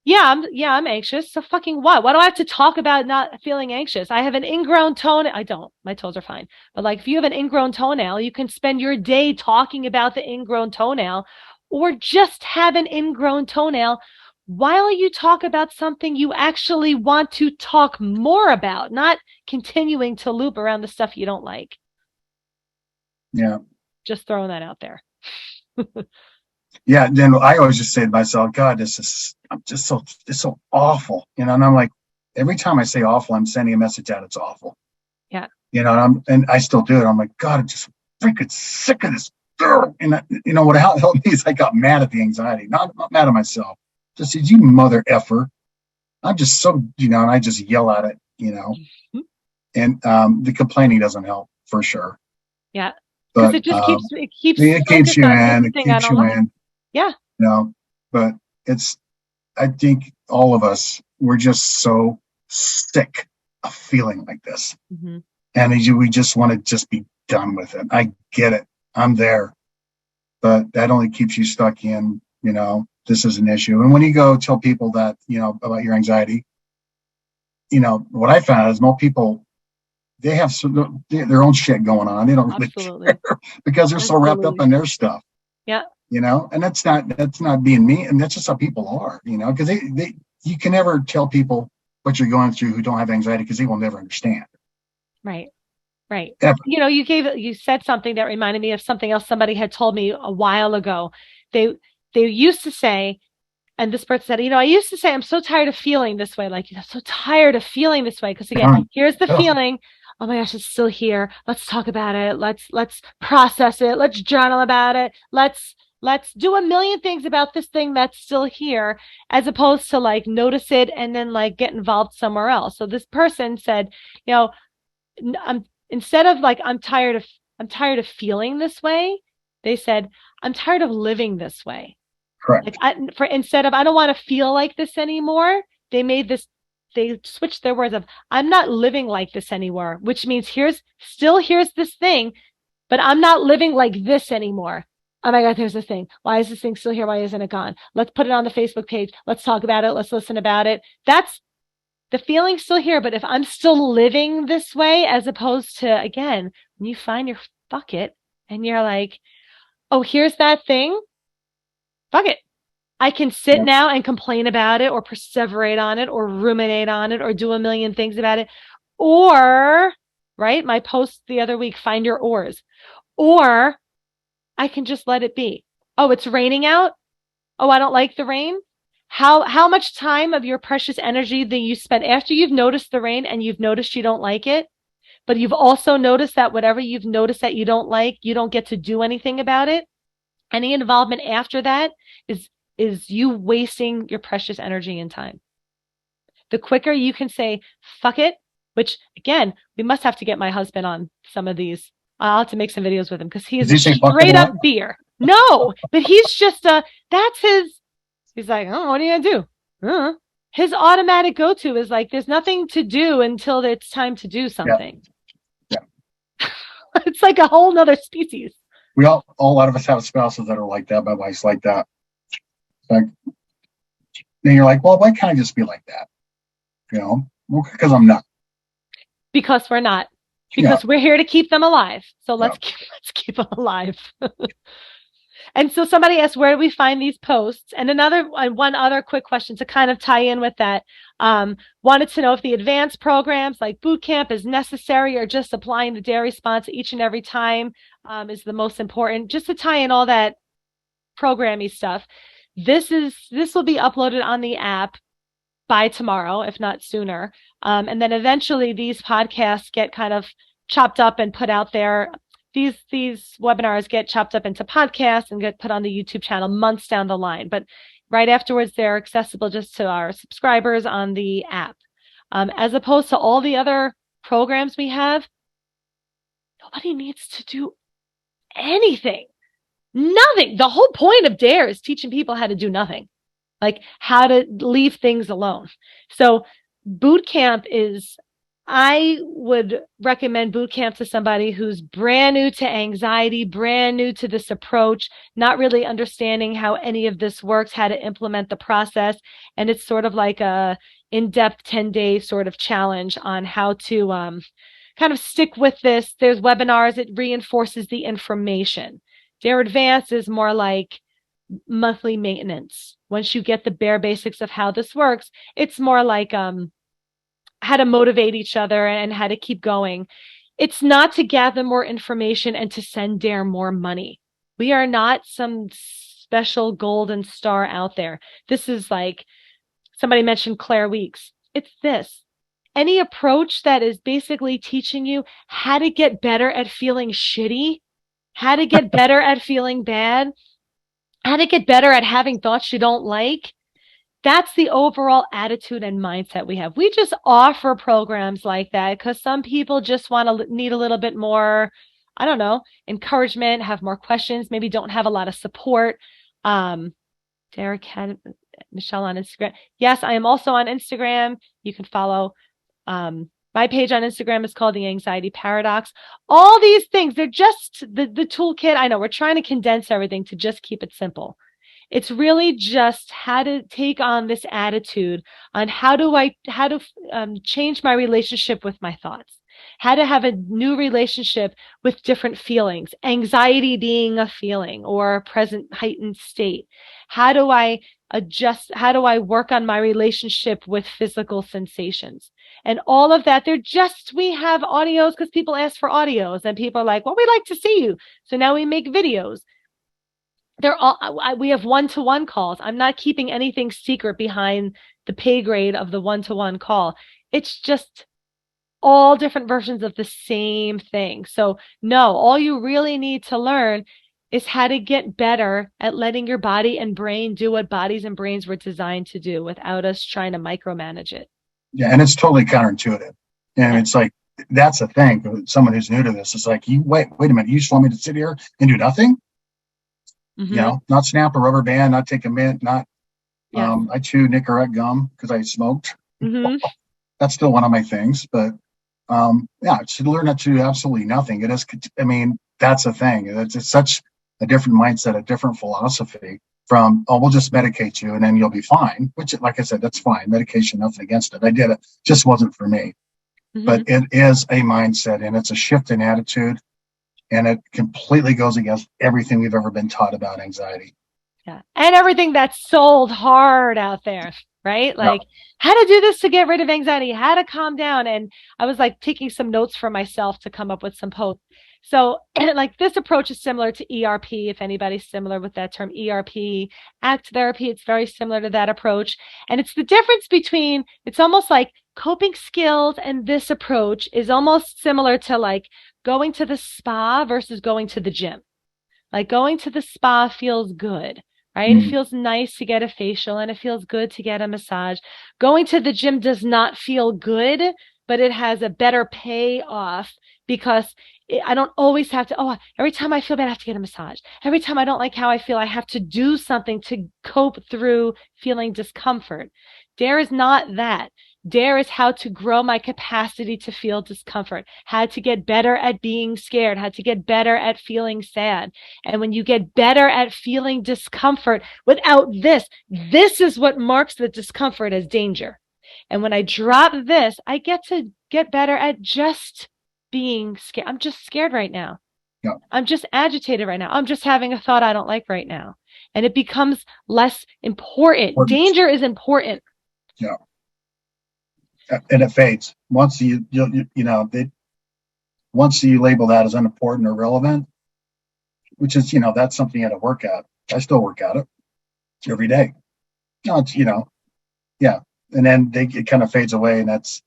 B: I'm anxious. So fucking what? Why do I have to talk about not feeling anxious? I have an ingrown toenail. I don't. My toes are fine. But like if you have an ingrown toenail, you can spend your day talking about the ingrown toenail or just have an ingrown toenail while you talk about something you actually want to talk more about, not continuing to loop around the stuff you don't like.
C: Yeah.
B: Just throwing that out there.
C: Yeah, then I always just say to myself, God, it's so awful, and I'm like, every time I say awful, I'm sending a message out, it's awful.
B: Yeah.
C: And I still do it. I'm like, God, I'm just freaking sick of this. And what helped me is I got mad at the anxiety, not mad at myself. Just said, you mother effer. I'm just so, and I just yell at it,
B: Mm-hmm.
C: And the complaining doesn't help for sure.
B: Yeah. Because
C: But
B: it just keeps
C: it keeps
B: focused
C: you
B: on
C: in,
B: this
C: it
B: thing I
C: keeps
B: don't
C: you
B: like.
C: in.
B: Yeah.
C: You know, but I think all of us, we're just so sick of feeling like this.
B: Mm-hmm.
C: And we just want to just be done with it. I get it. I'm there. But that only keeps you stuck in, this is an issue. And when you go tell people that, about your anxiety, what I found is most people, they have their own shit going on. They don't really care because they're so wrapped up in their stuff.
B: Yeah.
C: And that's not being mean. And that's just how people are, because you can never tell people what you're going through who don't have anxiety because they will never understand.
B: Right. Right.
C: Ever.
B: You said something that reminded me of something else somebody had told me a while ago. They used to say, and this person said, I used to say, I'm so tired of feeling this way. Like, so tired of feeling this way. Because again, here's the feeling. Oh my gosh, it's still here. Let's talk about it. Let's process it. Let's journal about it. Let's do a million things about this thing that's still here, as opposed to like notice it and then like get involved somewhere else. So this person said, instead of like, I'm tired of feeling this way, they said, I'm tired of living this way.
C: Correct.
B: Like instead of, I don't want to feel like this anymore, they switched their words of, I'm not living like this anymore, which means here's this thing, but I'm not living like this anymore. Oh my God, there's this thing. Why is this thing still here? Why isn't it gone? Let's put it on the Facebook page. Let's talk about it. Let's listen about it. That's the feeling's still here. But if I'm still living this way, as opposed to, again, when you find your fuck it and you're like, oh, here's that thing. Fuck it. I can sit now and complain about it or perseverate on it or ruminate on it or do a million things about it. Or, right, my post the other week, find your oars. Or I can just let it be. Oh, it's raining out. Oh, I don't like the rain. How much time of your precious energy that you spend after you've noticed the rain and you've noticed you don't like it, but you've also noticed that whatever you've noticed that you don't like, you don't get to do anything about it. Any involvement after that is you wasting your precious energy and time. The quicker you can say, fuck it, which again, we must have to get my husband on some of these. I'll have to make some videos with him because he is a straight up beer. No, but he's just he's like, oh, what are you going to do? His automatic go-to is like, there's nothing to do until it's time to do something.
C: Yeah.
B: It's like a whole nother species.
C: A lot of us have spouses that are like that, my wife's like that. Like, then you're like, well, why can't I just be like that? Because I'm not.
B: Because we're not. Because we're here to keep them alive. So let's keep them alive. And so somebody asked, where do we find these posts? And one other quick question to kind of tie in with that. Wanted to know if the advanced programs like boot camp is necessary or just applying the DARE response each and every time is the most important. Just to tie in all that programmy stuff. This will be uploaded on the app by tomorrow, if not sooner. And then eventually these podcasts get kind of chopped up and put out there. These webinars get chopped up into podcasts and get put on the YouTube channel months down the line. But right afterwards, they're accessible just to our subscribers on the app. As opposed to all the other programs we have, nobody needs to do anything. Nothing. The whole point of DARE is teaching people how to do nothing, like how to leave things alone. So boot camp I would recommend boot camp to somebody who's brand new to anxiety, brand new to this approach, not really understanding how any of this works, how to implement the process. And it's sort of like a in-depth 10-day sort of challenge on how to kind of stick with this. There's webinars. It reinforces the information. DARE Advanced is more like monthly maintenance. Once you get the bare basics of how this works, it's more like how to motivate each other and how to keep going. It's not to gather more information and to send DARE more money. We are not some special golden star out there. This is like somebody mentioned Claire Weeks. It's this. Any approach that is basically teaching you how to get better at feeling shitty, how to get better at feeling bad, how to get better at having thoughts you don't like. that's the overall attitude and mindset we have. We just offer programs like that because some people just need a little bit more, I don't know, encouragement, have more questions, maybe don't have a lot of support. Derek had Michelle on Instagram. Yes, I am also on Instagram. You can follow my page on Instagram is called The Anxiety Paradox. All these things, they're just the toolkit. I know we're trying to condense everything to just keep it simple. It's really just how to take on this attitude on how to change my relationship with my thoughts, how to have a new relationship with different feelings, anxiety being a feeling or a present heightened state. How do I adjust? How do I work on my relationship with physical sensations? And all of that, we have audios because people ask for audios and people are like, well, we like to see you. So now we make videos. We have one-to-one calls. I'm not keeping anything secret behind the pay grade of the one-to-one call. It's just all different versions of the same thing. So no, all you really need to learn is how to get better at letting your body and brain do what bodies and brains were designed to do without us trying to micromanage it.
C: Yeah, and it's totally counterintuitive. And it's like, that's the thing. Someone who's new to this is like, wait a minute, you just want me to sit here and do nothing?
B: Mm-hmm.
C: You know, not snap a rubber band, not take a mint, I chew Nicorette gum because I smoked.
B: Mm-hmm.
C: That's still one of my things, but to learn not to do absolutely nothing. It is, I mean, that's a thing. It's such a different mindset, a different philosophy from, we'll just medicate you and then you'll be fine, which, like I said, that's fine. Medication, nothing against it. I did it, just wasn't for me. Mm-hmm. But it is a mindset and it's a shift in attitude. And it completely goes against everything we've ever been taught about anxiety.
B: Yeah. And everything that's sold hard out there, right? Like how to do this to get rid of anxiety, how to calm down. And I was like taking some notes for myself to come up with some posts. So like this approach is similar to ERP, if anybody's similar with that term, ERP, ACT therapy, it's very similar to that approach. And it's the difference between, it's almost like coping skills and this approach is almost similar to like going to the spa versus going to the gym. Like going to the spa feels good, right? Mm-hmm. It feels nice to get a facial and it feels good to get a massage. Going to the gym does not feel good, but it has a better payoff because I don't always have to, every time I feel bad, I have to get a massage. Every time I don't like how I feel, I have to do something to cope through feeling discomfort. DARE is not that. DARE is how to grow my capacity to feel discomfort, how to get better at being scared, how to get better at feeling sad. And when you get better at feeling discomfort without this is what marks the discomfort as danger. And when I drop this, I get to get better at just being scared. I'm just scared right now. Yeah. I'm just agitated right now. I'm just having a thought I don't like right now. And it becomes less important. Danger is important.
C: Yeah. And it fades once once you label that as unimportant or relevant, which is, that's something you had to work at. I still work at it every day. No, it's, yeah. And then it kind of fades away and that's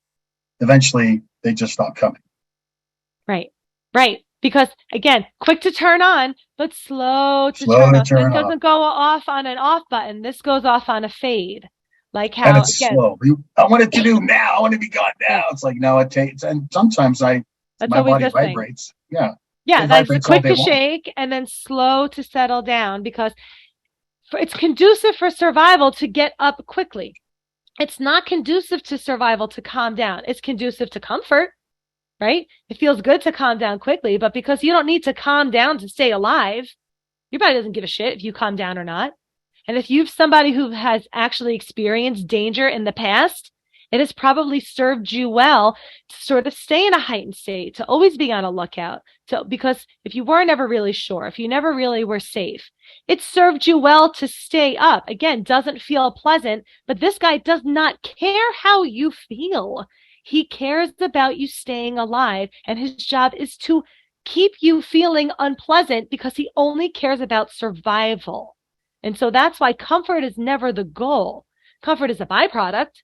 C: eventually they just stop coming.
B: Right. Because again, quick to turn on, but slow to turn off. So it doesn't go off on an off button. This goes off on a fade. Like how,
C: and it's slow. I want it to do now. I want to be gone now. Yeah. It's like, no, it takes, and sometimes my body vibrates. Yeah.
B: Yeah. That's quick to shake and then slow to settle down because it's conducive for survival to get up quickly. It's not conducive to survival to calm down. It's conducive to comfort, right? It feels good to calm down quickly, but because you don't need to calm down to stay alive, your body doesn't give a shit if you calm down or not. And if you've somebody who has actually experienced danger in the past, it has probably served you well to sort of stay in a heightened state, to always be on a lookout. Because if you were never really sure, if you never really were safe, it served you well to stay up. Again, doesn't feel pleasant, but this guy does not care how you feel. He cares about you staying alive, and his job is to keep you feeling unpleasant because he only cares about survival. And so that's why comfort is never the goal. Comfort is a byproduct,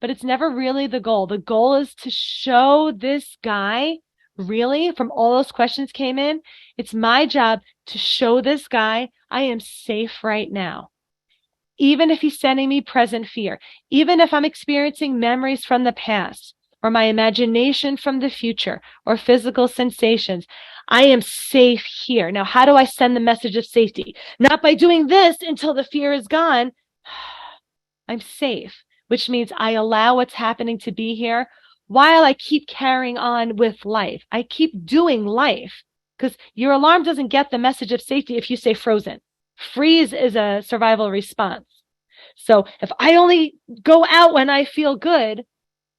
B: but it's never really the goal. The goal is to show this guy, really, from all those questions came in, it's my job to show this guy I am safe right now. even if he's sending me present fear, even if I'm experiencing memories from the past or my imagination from the future or physical sensations, I am safe here. Now, how do I send the message of safety? Not by doing this until the fear is gone. I'm safe, which means I allow what's happening to be here while I keep carrying on with life. I keep doing life, because your alarm doesn't get the message of safety if you say frozen. Freeze is a survival response. So if I only go out when I feel good,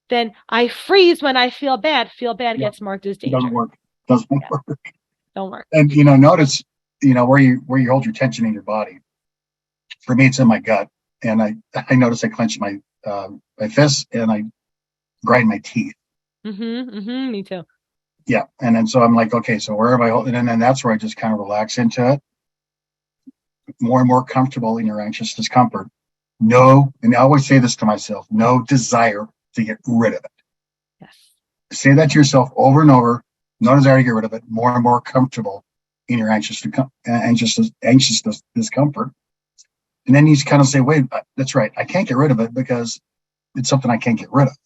B: then I freeze when I feel bad. Feel bad gets marked as danger.
C: Doesn't work. Doesn't work.
B: Don't work.
C: And notice, where you hold your tension in your body. For me, it's in my gut, and I notice I clench my fists and I grind my teeth.
B: Me too.
C: Yeah, and then so I'm like, okay, so where am I holding? And then that's where I just kind of relax into it. More and more comfortable in your anxious discomfort. No, and I always say this to myself: no desire to get rid of it.
B: Yes.
C: Say that to yourself over and over. No desire to get rid of it. More and more comfortable in your anxious discomfort. And then you kind of say, wait, that's right. I can't get rid of it because it's something I can't get rid of.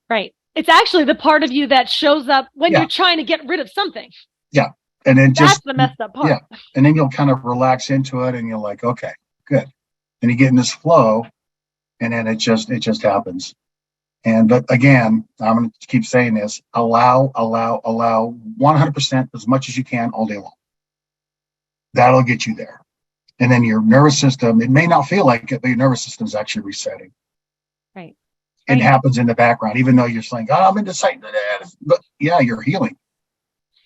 B: Right. It's actually the part of you that shows up when you're trying to get rid of something.
C: Yeah. And then
B: that's the messed up part.
C: Yeah. And then you'll kind of relax into it and you're like, okay, good. And you get in this flow and then it just happens. But again, I'm going to keep saying this: allow 100% as much as you can all day long. That'll get you there. And then your nervous system, it may not feel like it, but your nervous system is actually resetting.
B: Right.
C: It happens in the background, even though you're saying, oh, I'm indecisive. But yeah, you're healing.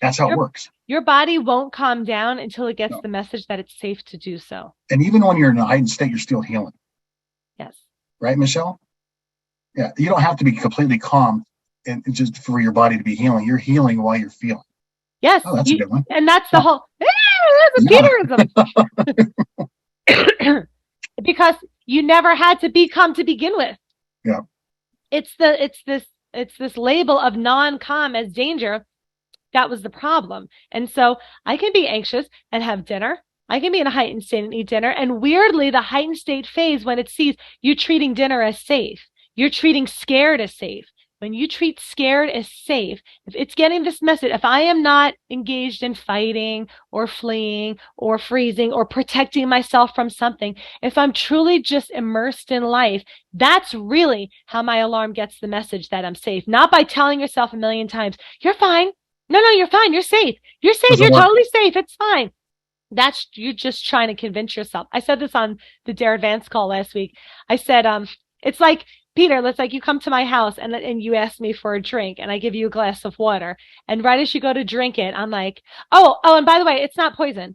C: That's how it works.
B: Your body won't calm down until it gets the message that it's safe to do so.
C: And even when you're in a heightened state, you're still healing.
B: Yes.
C: Right, Michelle? Yeah, you don't have to be completely calm and just for your body to be healing. You're healing while you're feeling.
B: Yes.
C: Oh, that's a good one.
B: And that's the whole, that's a Peterism. Because you never had to become to begin with.
C: Yeah.
B: It's this label of non-calm as danger. That was the problem. And so I can be anxious and have dinner. I can be in a heightened state and eat dinner. And weirdly, the heightened state phase, when it sees you treating dinner as safe, you're treating scared as safe. When you treat scared as safe, if it's getting this message, if I am not engaged in fighting or fleeing or freezing or protecting myself from something, if I'm truly just immersed in life, that's really how my alarm gets the message that I'm safe. Not by telling yourself a million times, you're fine. No, you're fine. You're safe. You're safe. You're totally safe. It's fine. That's you just trying to convince yourself. I said this on the DARE Advanced call last week. I said, it's like, Peter, let's like you come to my house and you ask me for a drink and I give you a glass of water. And right as you go to drink it, I'm like, oh, and by the way, it's not poison.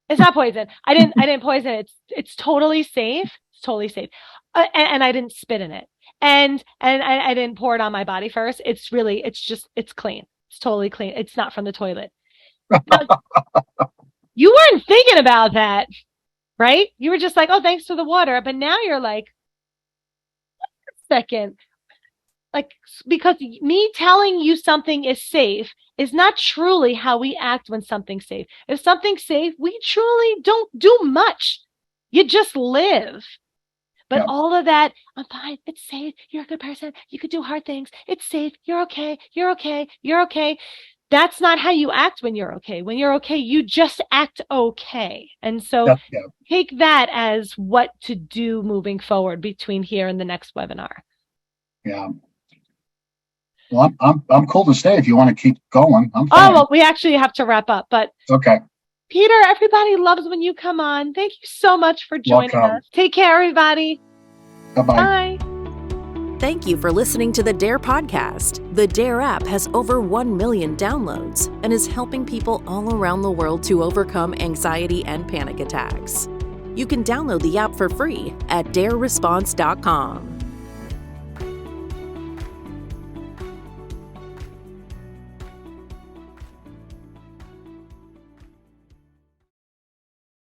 B: It's not poison. I didn't poison it. It's totally safe. It's totally safe. And I didn't spit in it. And I didn't pour it on my body first. It's clean. It's totally clean. It's not from the toilet. You weren't thinking about that, right? You were just like, oh, thanks for the water. But now you're like, second, like, because me telling you something is safe is not truly how we act when something's safe. If something's safe, we truly don't do much. You just live. But all of that, I'm fine, it's safe, you're a good person, you could do hard things, it's safe, you're okay, you're okay, you're okay. That's not how you act when you're okay. When you're okay, you just act okay. And so take that as what to do moving forward between here and the next webinar.
C: Yeah. Well, I'm cool to stay if you want to keep going. I'm fine.
B: Oh, well, we actually have to wrap up, but
C: okay.
B: Peter, everybody loves when you come on. Thank you so much for joining us. Take care, everybody.
C: Bye-bye.
B: Bye.
A: Thank you for listening to the DARE podcast. The DARE app has over 1 million downloads and is helping people all around the world to overcome anxiety and panic attacks. You can download the app for free at dareresponse.com.